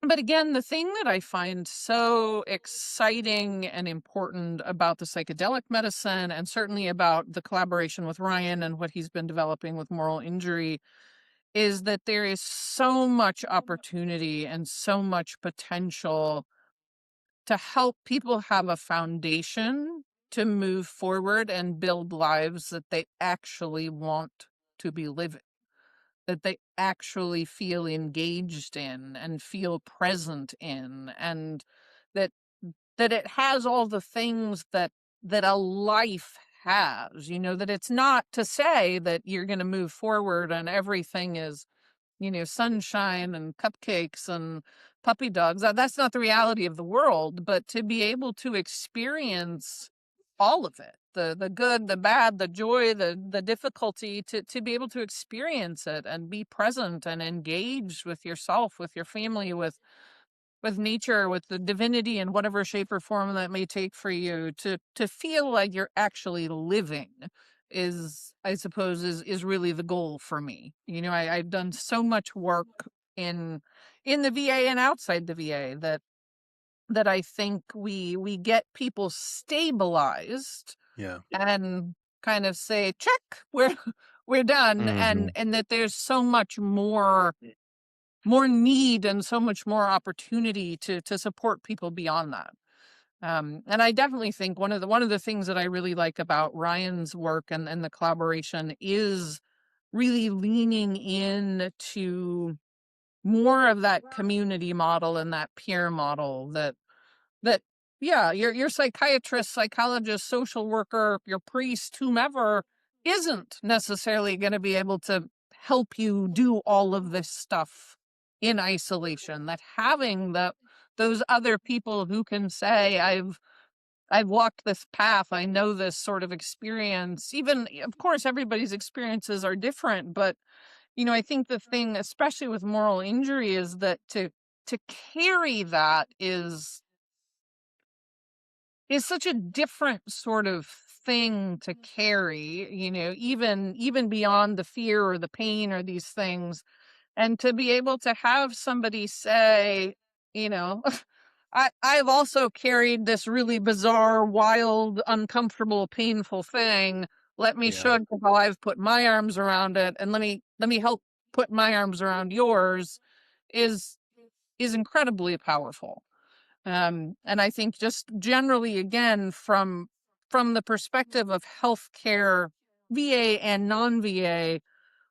but again, the thing that I find so exciting and important about the psychedelic medicine, and certainly about the collaboration with Ryan and what he's been developing with moral injury, is that there is so much opportunity and so much potential to help people have a foundation to move forward and build lives that they actually want to be living, that they actually feel engaged in and feel present in, and that it has all the things that a life has. That it's not to say that you're going to move forward and everything is, sunshine and cupcakes and puppy dogs. That's not the reality of the world, but to be able to experience all of it, the good, the bad, the joy, the difficulty, to be able to experience it and be present and engaged with yourself, with your family, with nature, with the divinity in whatever shape or form that may take for you, to feel like you're actually living is, I suppose, is really the goal for me. I've done so much work in the VA and outside the VA that I think we get people stabilized Yeah. and kind of say, check, we're done, and Mhm. that there's so much more need and so much more opportunity to support people beyond that. And I definitely think one of the things that I really like about Ryan's work and the collaboration is really leaning in to more of that community model and that peer model that yeah, your psychiatrist, psychologist, social worker, your priest, whomever isn't necessarily going to be able to help you do all of this stuff in isolation. That having those other people who can say, I've walked this path, I know this sort of experience. Even, of course, everybody's experiences are different, but I think the thing, especially with moral injury, is that to carry that is such a different sort of thing to carry, even beyond the fear or the pain or these things. And to be able to have somebody say, you know, I've also carried this really bizarre, wild, uncomfortable, painful thing. Let me show you how I've put my arms around it, and let me help put my arms around yours is incredibly powerful. And I think just generally, again, from the perspective of healthcare, VA and non-VA,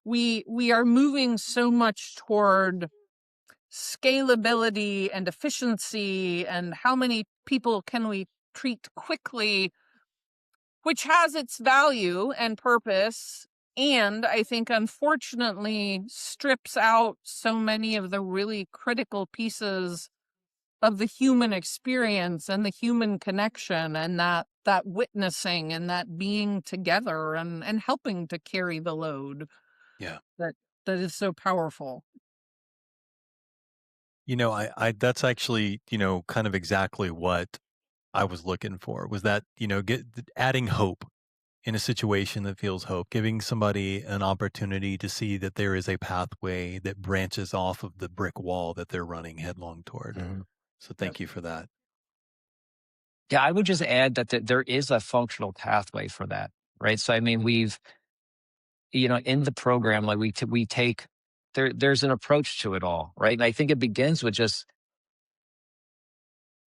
we are moving so much toward scalability and efficiency and how many people can we treat quickly, which has its value and purpose. And I think, unfortunately, strips out so many of the really critical pieces of the human experience and the human connection and that witnessing and that being together and helping to carry the load. Yeah. That is so powerful. I that's actually, kind of exactly what I was looking for, was that, adding hope in a situation that feels hope, giving somebody an opportunity to see that there is a pathway that branches off of the brick wall that they're running headlong toward. Mhm. So thank you for that. Yeah, I would just add that there is a functional pathway for that, right? So, I mean, we've, in the program, like we take, there's an approach to it all, right? And I think it begins with just,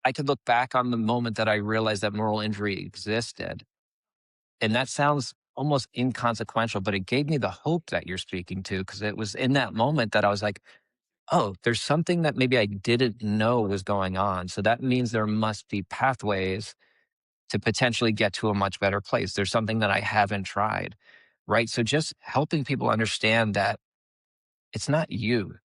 I could look back on the moment that I realized that moral injury existed. And that sounds almost inconsequential, but it gave me the hope that you're speaking to, because it was in that moment that I was like, oh, there's something that maybe I didn't know was going on. So that means there must be pathways to potentially get to a much better place. There's something that I haven't tried, right? So just helping people understand that it's not you,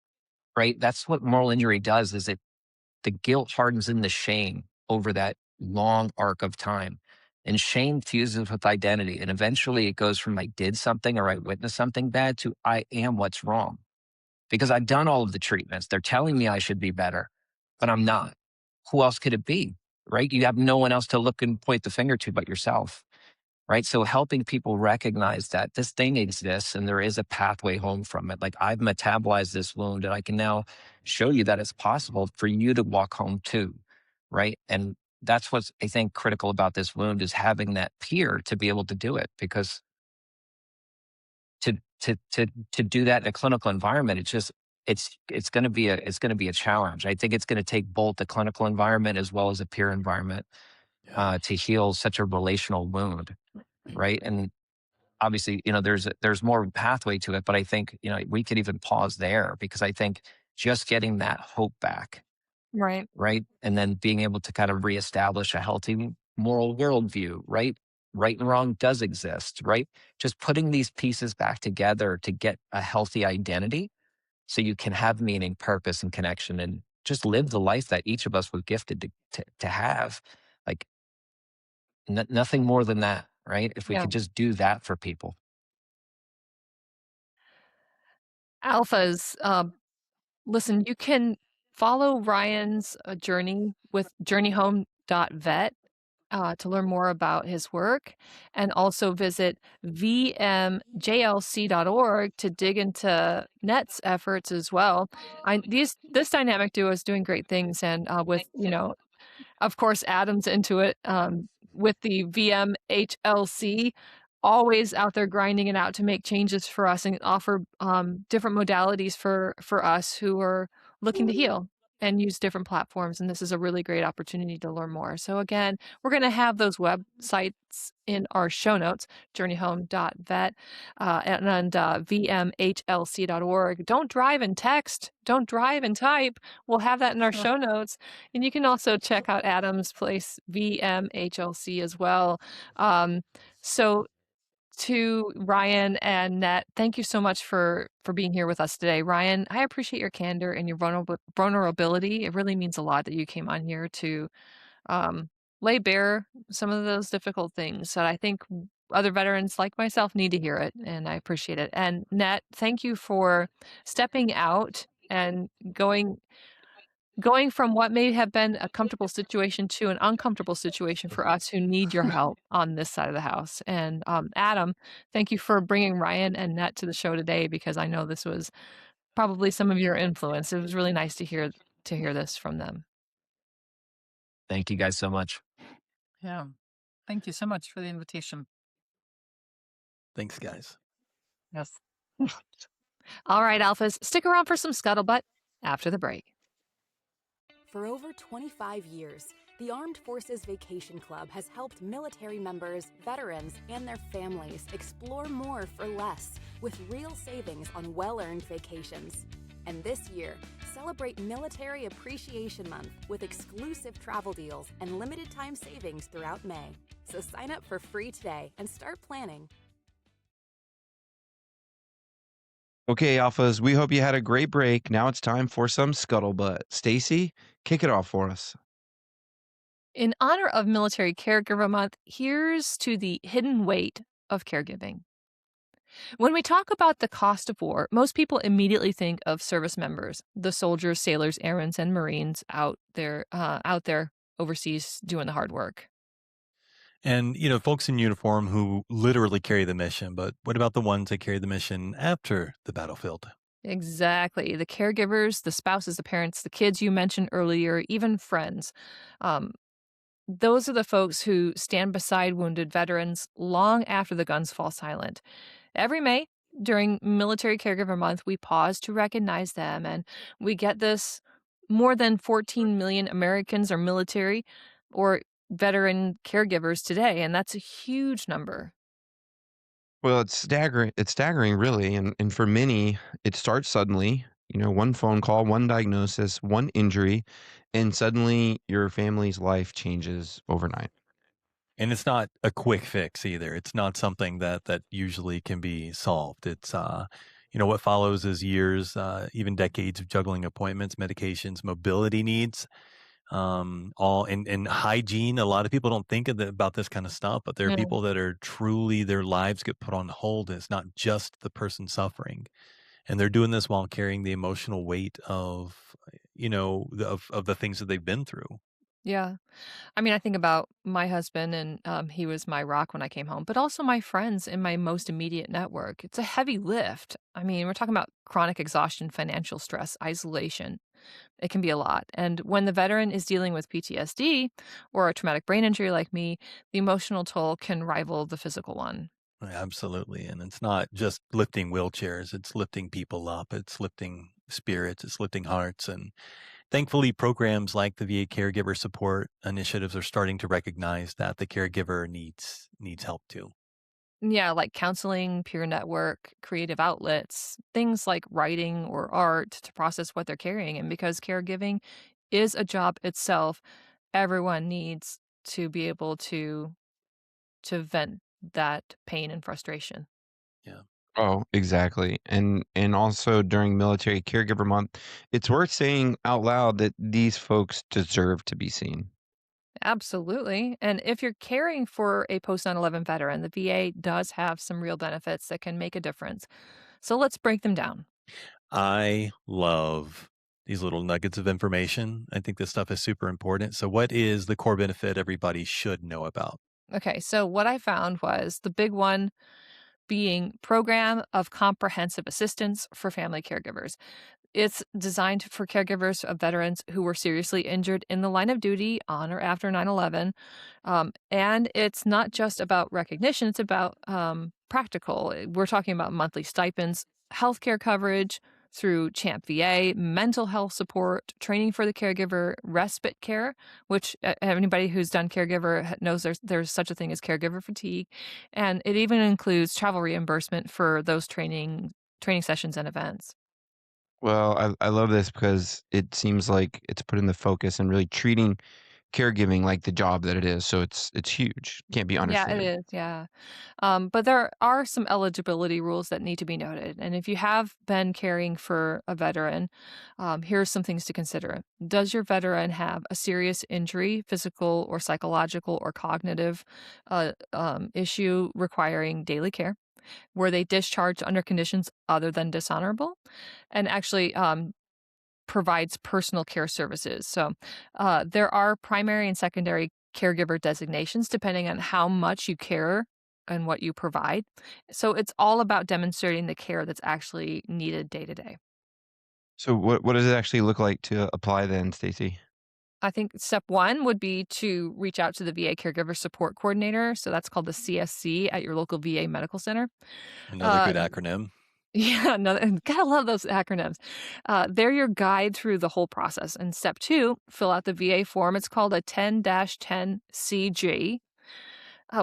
right? That's what moral injury does, is the guilt hardens in the shame over that long arc of time. And shame fuses with identity. And eventually it goes from I did something or I witnessed something bad to I am what's wrong. Because I've done all of the treatments. They're telling me I should be better, but I'm not. Who else could it be? Right? You have no one else to look and point the finger to but yourself. Right. So helping people recognize that this thing exists and there is a pathway home from it. Like, I've metabolized this wound and I can now show you that it's possible for you to walk home too. Right. And that's what's, I think, critical about this wound, is having that peer to be able to do it. Because to do that in a clinical environment, it's going to be a challenge. I think it's going to take both the clinical environment as well as a peer environment to heal such a relational wound. Right. And obviously, there's more of a pathway to it, but I think, we could even pause there, because I think just getting that hope back, Right. right? And then being able to kind of reestablish a healthy moral worldview, right? Right and wrong does exist, right? Just putting these pieces back together to get a healthy identity so you can have meaning, purpose, and connection, and just live the life that each of us was gifted to have. Like, nothing more than that, right? If we Yeah. could just do that for people. Alphas, listen, you can follow Ryan's journey with journeyhome.vet to learn more about his work, and also visit vmjlc.org to dig into Net's efforts as well. This dynamic duo is doing great things, and with, of course, Adam's into it, with the VMHLC, always out there grinding it out to make changes for us and offer different modalities for us who are looking to heal. and use different platforms. And this is a really great opportunity to learn more. So again, we're going to have those websites in our show notes, journeyhome.vet and vmhlc.org. Don't drive and text. Don't drive and type. We'll have that in our show notes. And you can also check out Adam's place, VMHLC, as well. So to Ryan and Net, thank you so much for being here with us today. Ryan, I appreciate your candor and your vulnerability. It really means a lot that you came on here to lay bare some of those difficult things that I think other veterans like myself need to hear it, and I appreciate it. And Net, thank you for stepping out and going from what may have been a comfortable situation to an uncomfortable situation for us who need your help on this side of the house. And Adam, thank you for bringing Ryan and Net to the show today, because I know this was probably some of your influence. It was really nice to hear this from them. Thank you guys so much. Yeah. Thank you so much for the invitation. Thanks, guys. Yes. All right, Alphas, stick around for some scuttlebutt after the break. For over 25 years, the Armed Forces Vacation Club has helped military members, veterans, and their families explore more for less with real savings on well-earned vacations. And this year, celebrate Military Appreciation Month with exclusive travel deals and limited time savings throughout May. So sign up for free today and start planning. Okay, Alphas, we hope you had a great break. Now it's time for some scuttlebutt. Stacy, kick it off for us. In honor of Military Caregiver Month, here's to the hidden weight of caregiving. When we talk about the cost of war, most people immediately think of service members, the soldiers, sailors, airmen, and Marines out there overseas doing the hard work. And, folks in uniform who literally carry the mission, but what about the ones that carry the mission after the battlefield? Exactly. The caregivers, the spouses, the parents, the kids you mentioned earlier, even friends. Those are the folks who stand beside wounded veterans long after the guns fall silent. Every May, during Military Caregiver Month, we pause to recognize them, and we get this: more than 14 million Americans are military or veteran caregivers today, and that's a huge number. Well, it's staggering. It's staggering, really. And for many, it starts suddenly. One phone call, one diagnosis, one injury, and suddenly your family's life changes overnight. And it's not a quick fix either. It's not something that usually can be solved. It's what follows is years, even decades of juggling appointments, medications, mobility needs, all in hygiene. A lot of people don't think about this kind of stuff, but there are people that are truly, their lives get put on hold. It's not just the person suffering, and they're doing this while carrying the emotional weight of of the things that they've been through. Yeah. I mean, I think about my husband, and he was my rock when I came home, but also my friends in my most immediate network. It's a heavy lift. I mean, we're talking about chronic exhaustion, financial stress, isolation. It can be a lot. And when the veteran is dealing with PTSD or a traumatic brain injury like me, the emotional toll can rival the physical one. Absolutely. And it's not just lifting wheelchairs, it's lifting people up, it's lifting spirits, it's lifting hearts. And thankfully, programs like the VA Caregiver Support Initiatives are starting to recognize that the caregiver needs help too. Yeah, like counseling, peer network, creative outlets, things like writing or art to process what they're carrying. And because caregiving is a job itself, everyone needs to be able to vent that pain and frustration. Yeah. Oh, exactly. And also during Military Caregiver Month, it's worth saying out loud that these folks deserve to be seen. Absolutely. And if you're caring for a post 9/11 veteran, the VA does have some real benefits that can make a difference. So let's break them down. I love these little nuggets of information. I think this stuff is super important. So what is the core benefit everybody should know about? Okay, so what I found was the big one being Program of Comprehensive Assistance for Family Caregivers. It's designed for caregivers of veterans who were seriously injured in the line of duty on or after 9/11. And it's not just about recognition, it's about practical. We're talking about monthly stipends, healthcare coverage, through CHAMP VA, mental health support, training for the caregiver, respite care, which anybody who's done caregiver knows there's such a thing as caregiver fatigue. And it even includes travel reimbursement for those training sessions and events. Well, I love this because it seems like it's putting the focus and really treating caregiving like the job that it is. So it's huge. Can't be Yeah, it understated. is. Yeah. But there are some eligibility rules that need to be noted. And if you have been caring for a veteran, here are some things to consider. Does your veteran have a serious injury, physical or psychological or cognitive issue requiring daily care? Were they discharged under conditions other than dishonorable? And actually, provides personal care services. So there are primary and secondary caregiver designations depending on how much you care and what you provide. So it's all about demonstrating the care that's actually needed day to day. So what does it actually look like to apply then, Stacy? I think step one would be to reach out to the VA Caregiver Support Coordinator. So that's called the CSC at your local VA medical center. Another good acronym. Yeah, no, gotta love those acronyms. They're your guide through the whole process. And step two, fill out the VA form. It's called a 10-10CG,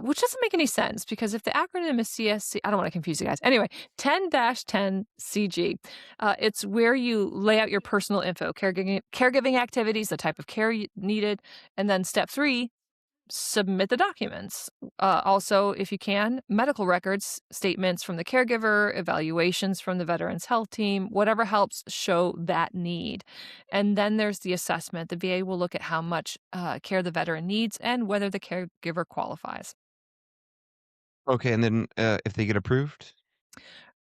which doesn't make any sense because if the acronym is CSC, I don't want to confuse you guys. Anyway, 10-10CG. It's where you lay out your personal info, caregiving activities, the type of care needed. And then step three, submit the documents. Also, if you can, medical records, statements from the caregiver, evaluations from the veterans health team, whatever helps show that need. And then there's the assessment. The VA will look at how much care the veteran needs and whether the caregiver qualifies. Okay, and then if they get approved?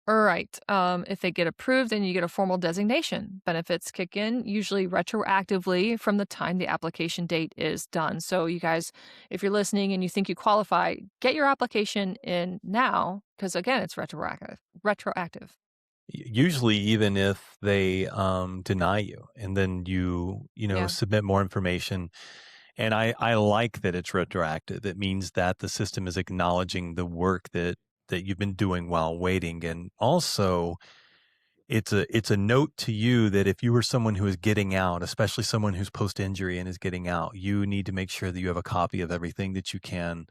All right. If they get approved, then you get a formal designation. Benefits kick in usually retroactively from the time the application date is done. So you guys, if you're listening and you think you qualify, get your application in now because again, it's retroactive. Usually, even if they deny you, and then you Yeah. submit more information. And I like that it's retroactive. It means that the system is acknowledging the work that you've been doing while waiting. And also it's a note to you that if you were someone who is getting out, especially someone who's post-injury and is getting out, you need to make sure that you have a copy of everything that you can.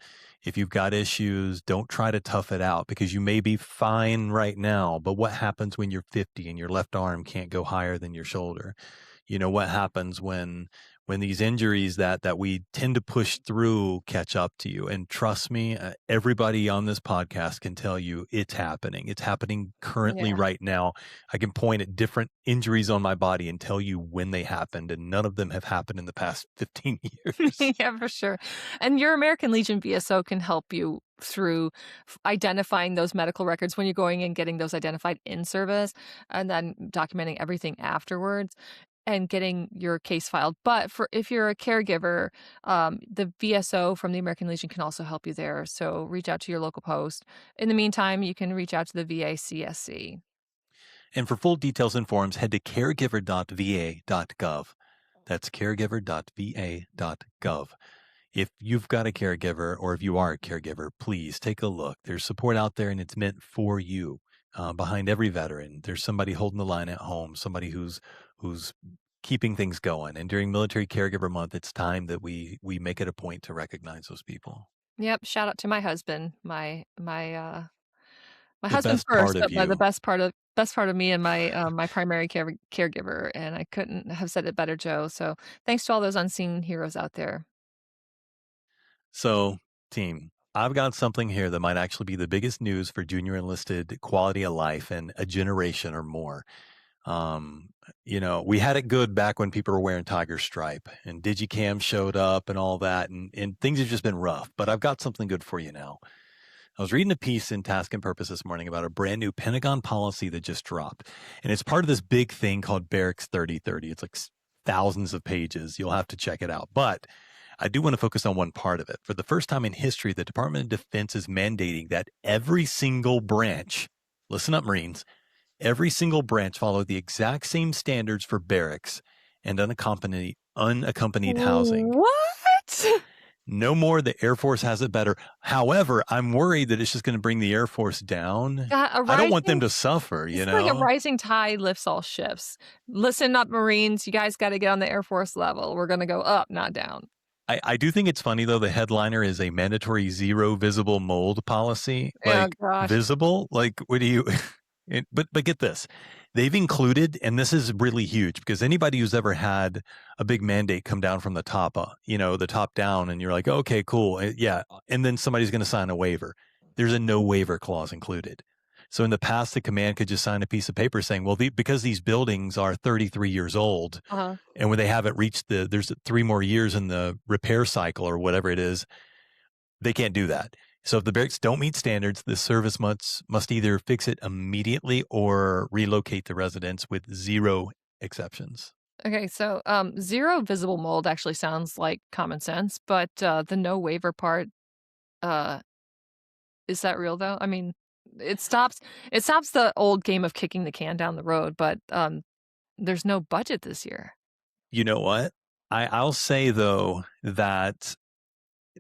If you've got issues, don't try to tough it out because you may be fine right now, but what happens when you're 50 and your left arm can't go higher than your shoulder? What happens when these injuries that we tend to push through catch up to you? And trust me, everybody on this podcast can tell you it's happening. It's happening currently right now. I can point at different injuries on my body and tell you when they happened, and none of them have happened in the past 15 years. Yeah, for sure. And your American Legion VSO can help you through identifying those medical records when you're going and getting those identified in service and then documenting everything afterwards and getting your case filed. But if you're a caregiver, the VSO from the American Legion can also help you there. So reach out to your local post. In the meantime, you can reach out to the VA CSC. And for full details and forms, head to caregiver.va.gov. That's caregiver.va.gov. If you've got a caregiver or if you are a caregiver, please take a look. There's support out there and it's meant for you. Behind every veteran, there's somebody holding the line at home, somebody who's keeping things going. And during Military Caregiver Month, it's time that we make it a point to recognize those people. Yep. Shout out to my husband, my The husband best part first, of but the you. best part of me and my my primary caregiver. And I couldn't have said it better, Joe. So thanks to all those unseen heroes out there. So, team, I've got something here that might actually be the biggest news for junior enlisted quality of life in a generation or more. We had it good back when people were wearing Tiger Stripe and Digicam showed up and all that, and things have just been rough. But I've got something good for you now. I was reading a piece in Task and Purpose this morning about a brand new Pentagon policy that just dropped. And it's part of this big thing called Barracks 3030. It's like thousands of pages. You'll have to check it out. But I do want to focus on one part of it. For the first time in history, the Department of Defense is mandating that every single branch, listen up, Marines, every single branch follow the exact same standards for barracks and unaccompanied housing. What? No more. The Air Force has it better. However, I'm worried that it's just going to bring the Air Force down. I don't want them to suffer, It's like a rising tide lifts all ships. Listen up, Marines. You guys got to get on the Air Force level. We're going to go up, not down. I do think it's funny, though. The headliner is a mandatory zero visible mold policy. Like, visible? Like, what do you... But get this. They've included, and this is really huge, because anybody who's ever had a big mandate come down from the top, the top down, and you're like, okay, cool. Yeah. And then somebody's going to sign a waiver. There's a no waiver clause included. So in the past, the command could just sign a piece of paper saying, well, because these buildings are 33 years old, and when they haven't reached there's 3 more years in the repair cycle or whatever it is, they can't do that. So if the barracks don't meet standards, the service must either fix it immediately or relocate the residents with 0 exceptions. Okay, so zero visible mold actually sounds like common sense, but the no waiver part, is that real though? I mean, it stops the old game of kicking the can down the road, but there's no budget this year. You know what? I'll say though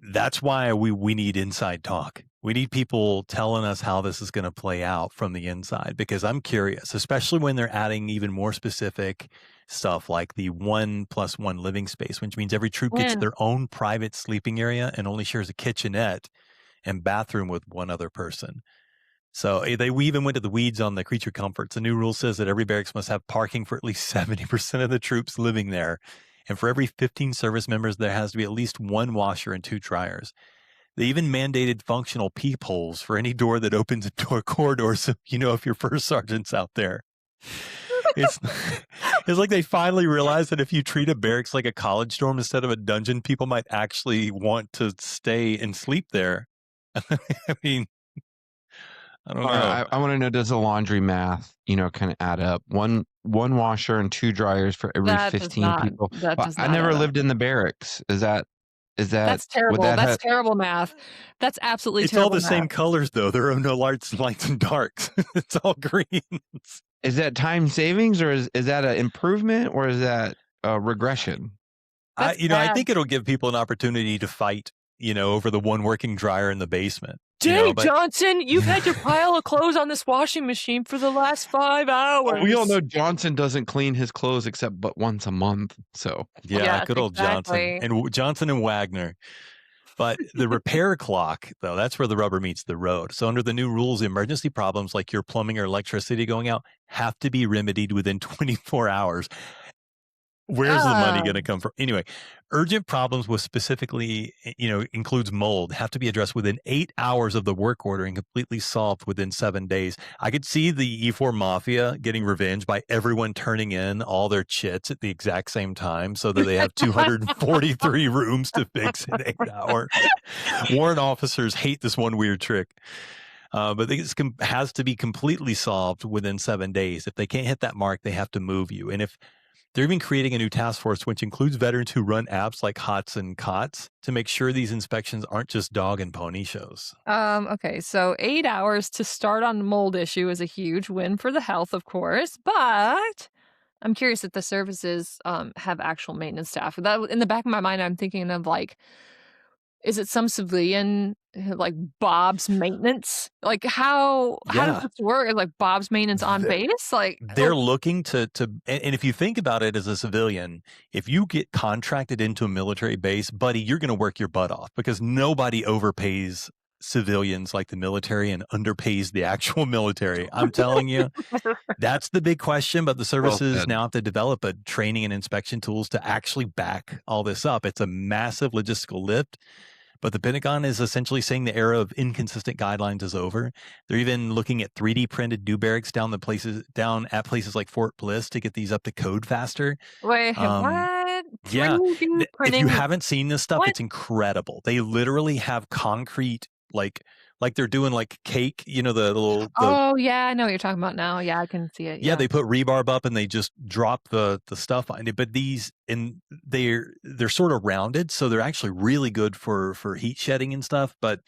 that's why we need inside talk. We need people telling us how this is going to play out from the inside, because I'm curious, especially when they're adding even more specific stuff like the 1+1 living space, which means every troop gets their own private sleeping area and only shares a kitchenette and bathroom with one other person. So we even went to the weeds on the creature comforts. The new rule says that every barracks must have parking for at least 70% of the troops living there. And for every 15 service members, there has to be at least 1 washer and 2 dryers. They even mandated functional peepholes for any door that opens into a corridor, so you know if your first sergeant's out there. It's like they finally realized that if you treat a barracks like a college dorm instead of a dungeon, people might actually want to stay and sleep there. I mean, I don't know. I want to know, does the laundry math, kind of add up? One washer and 2 dryers for every 15 people. I never lived in the barracks. Is that That's terrible. That's terrible math. That's absolutely terrible. It's all the same colors though. There are no lights and darks. It's all greens. Is that time savings, or is that an improvement, or is that a regression? I think it'll give people an opportunity to fight, over the one working dryer in the basement. Johnson, you've had your pile of clothes on this washing machine for the last 5 hours. We all know Johnson doesn't clean his clothes except but once a month. So yeah, good old Johnson and Wagner. But the repair clock, though, that's where the rubber meets the road. So under the new rules, emergency problems like your plumbing or electricity going out have to be remedied within 24 hours. Where's the money going to come from? Anyway, urgent problems with specifically, includes mold, have to be addressed within 8 hours of the work order and completely solved within 7 days. I could see the E4 Mafia getting revenge by everyone turning in all their chits at the exact same time so that they have 243 rooms to fix in 8 hours. Warrant officers hate this one weird trick. But this has to be completely solved within 7 days. If they can't hit that mark, they have to move you. And if they're even creating a new task force, which includes veterans who run apps like HOTS and COTS to make sure these inspections aren't just dog and pony shows. Okay, so 8 hours to start on the mold issue is a huge win for the health, of course, but I'm curious if the services have actual maintenance staff. That, in the back of my mind, I'm thinking of is it some civilian like Bob's maintenance? Like how does this work? Like Bob's maintenance on base? Like they're looking to and if you think about it as a civilian, if you get contracted into a military base, buddy, you're going to work your butt off because nobody overpays civilians like the military and underpays the actual military. I'm telling you, that's the big question. But the services now have to develop a training and inspection tools to actually back all this up. It's a massive logistical lift. But the Pentagon is essentially saying the era of inconsistent guidelines is over. They're even looking at 3D printed new barracks down at places like Fort Bliss to get these up to code faster. Wait, what? Yeah. If you haven't seen this stuff, it's incredible. They literally have concrete, like they're doing like cake, the little. Oh yeah, I know what you're talking about now. Yeah, I can see it. Yeah, they put rebarb up and they just drop the stuff on it. But they're sort of rounded, so they're actually really good for heat shedding and stuff. But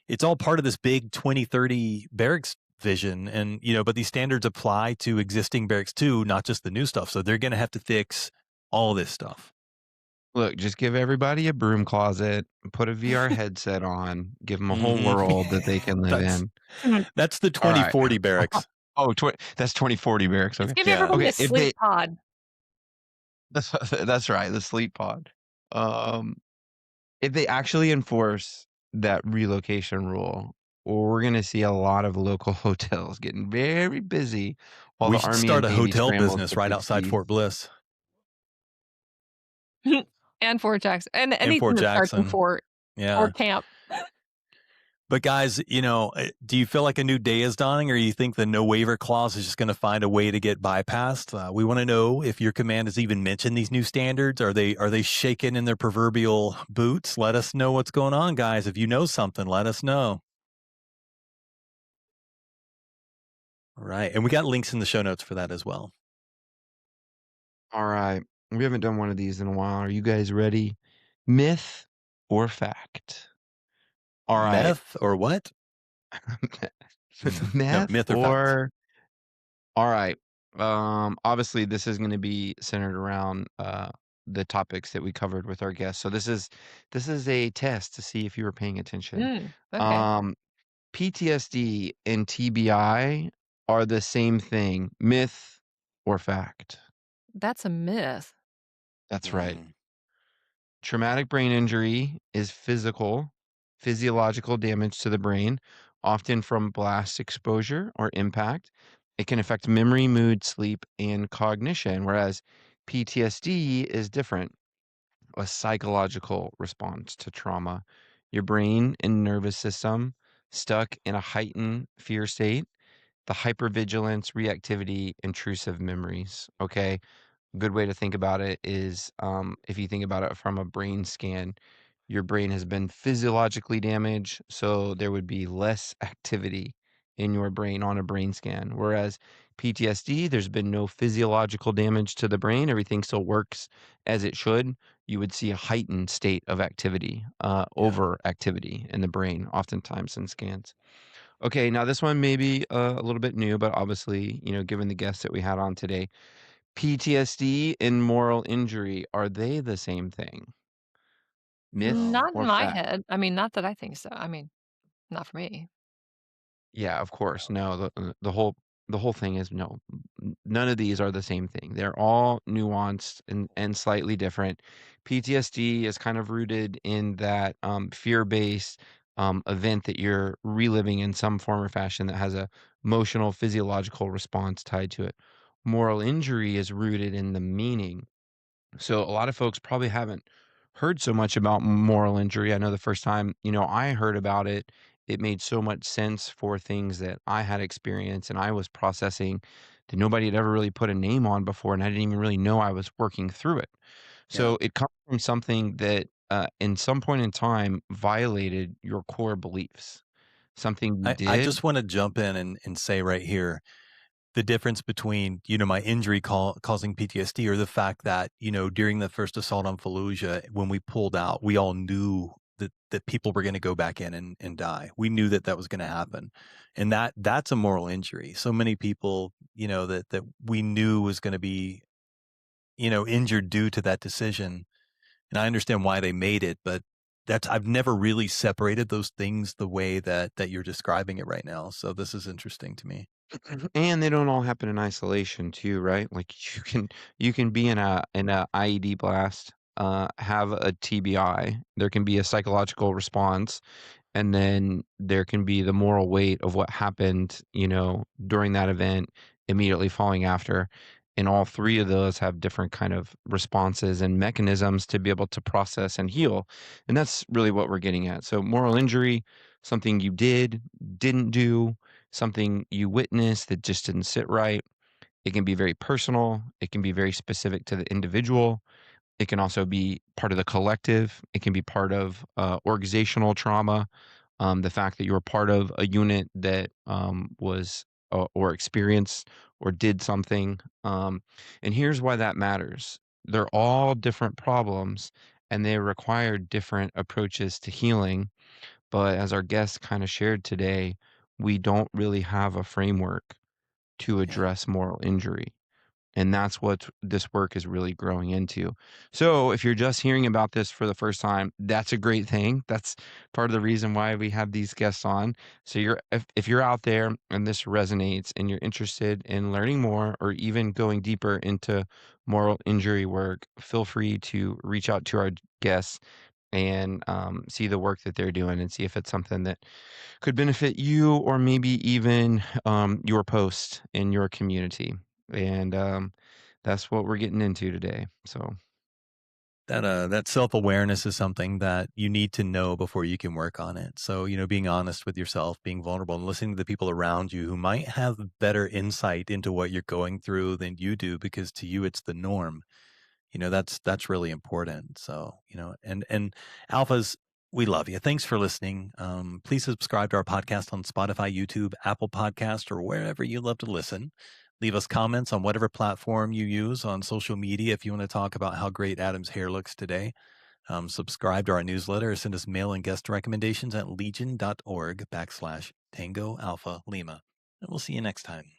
it's all part of this big 2030 barracks vision, and but these standards apply to existing barracks too, not just the new stuff. So they're going to have to fix all this stuff. Look, just give everybody a broom closet, put a VR headset on, give them a whole Mhm. world that they can live That's in. that's the All right. 2040 barracks. Oh, that's 2040 barracks. Let's Okay. give Yeah. everybody Okay. a sleep pod. That's right. The sleep pod. Um, if they actually enforce that relocation rule, we're going to see a lot of local hotels getting very busy while We the should Army start and a Navy hotel scrambles business to right fix outside these. Fort Bliss And Fort Jackson. And in anything Fort that starts in Jackson. Fort Yeah. Camp. But guys, do you feel like a new day is dawning, or you think the no waiver clause is just going to find a way to get bypassed? We want to know if your command has even mentioned these new standards. Are they shaking in their proverbial boots? Let us know what's going on, guys. If you know something, let us know. All right, and we got links in the show notes for that as well. All right. We haven't done one of these in a while. Are you guys ready? Myth or fact? All right. Meth or what? No, Meth myth or fact? or all right. Obviously this is going to be centered around the topics that we covered with our guests. So this is a test to see if you were paying attention. Okay. PTSD and TBI are the same thing. Myth or fact? That's a myth. That's right. Mm. Traumatic brain injury is physiological damage to the brain, often from blast exposure or impact. It can affect memory, mood, sleep, and cognition, whereas PTSD is different, a psychological response to trauma. Your brain and nervous system stuck in a heightened fear state, the hypervigilance, reactivity, intrusive memories. Okay. Good way to think about it is if you think about it from a brain scan, your brain has been physiologically damaged, so there would be less activity in your brain on a brain scan. Whereas PTSD, there's been no physiological damage to the brain, everything still works as it should. You would see a heightened state of activity, Yeah. overactivity in the brain, oftentimes in scans. Okay, now this one may be a little bit new, but obviously, given the guests that we had on today, PTSD and moral injury, are they the same thing? Myth Not in or my fact? head. I mean, not that I think so. I mean, not for me. Yeah, of course. No, the whole thing is no. None of these are the same thing. They're all nuanced and slightly different. PTSD is kind of rooted in that fear-based event that you're reliving in some form or fashion that has a emotional, physiological response tied to it. Moral injury is rooted in the meaning. So a lot of folks probably haven't heard so much about moral injury. I know the first time, I heard about it, it made so much sense for things that I had experienced and I was processing that nobody had ever really put a name on before, and I didn't even really know I was working through it. Yeah. So it comes from something that in some point in time violated your core beliefs. Something you I did. just want to jump in and say right here, the difference between, my injury causing PTSD, or the fact that, during the first assault on Fallujah, when we pulled out, we all knew that people were going to go back in and die. We knew that was going to happen. And that's a moral injury. So many people, that we knew was going to be, injured due to that decision. And I understand why they made it, but I've never really separated those things the way that you're describing it right now. So this is interesting to me. And they don't all happen in isolation too, right? Like you can be in a IED blast, have a TBI. There can be a psychological response, and then there can be the moral weight of what happened, during that event, immediately following after. And all three of those have different kind of responses and mechanisms to be able to process and heal. And that's really what we're getting at. So moral injury, something you didn't do, something you witnessed that just didn't sit right. It can be very personal. It can be very specific to the individual. It can also be part of the collective. It can be part of organizational trauma. The fact that you were part of a unit that was or experienced or did something. And here's why that matters. They're all different problems and they require different approaches to healing. But as our guest kind of shared today, we don't really have a framework to Yeah. address moral injury. And that's what this work is really growing into. So if you're just hearing about this for the first time, that's a great thing. That's part of the reason why we have these guests on. So if you're out there and this resonates and you're interested in learning more or even going deeper into moral injury work, feel free to reach out to our guests and see the work that they're doing and see if it's something that could benefit you or maybe even your post in your community. And that's what we're getting into today. So That self-awareness is something that you need to know before you can work on it. So, being honest with yourself, being vulnerable, and listening to the people around you who might have better insight into what you're going through than you do, because to you it's the norm. That's really important. So, and alphas, we love you. Thanks for listening. Please subscribe to our podcast on Spotify, YouTube, Apple Podcast, or wherever you love to listen. Leave us comments on whatever platform you use on social media if you want to talk about how great Adam's hair looks today. Subscribe to our newsletter or send us mail and guest recommendations at legion.org/Tango Alpha Lima. And we'll see you next time.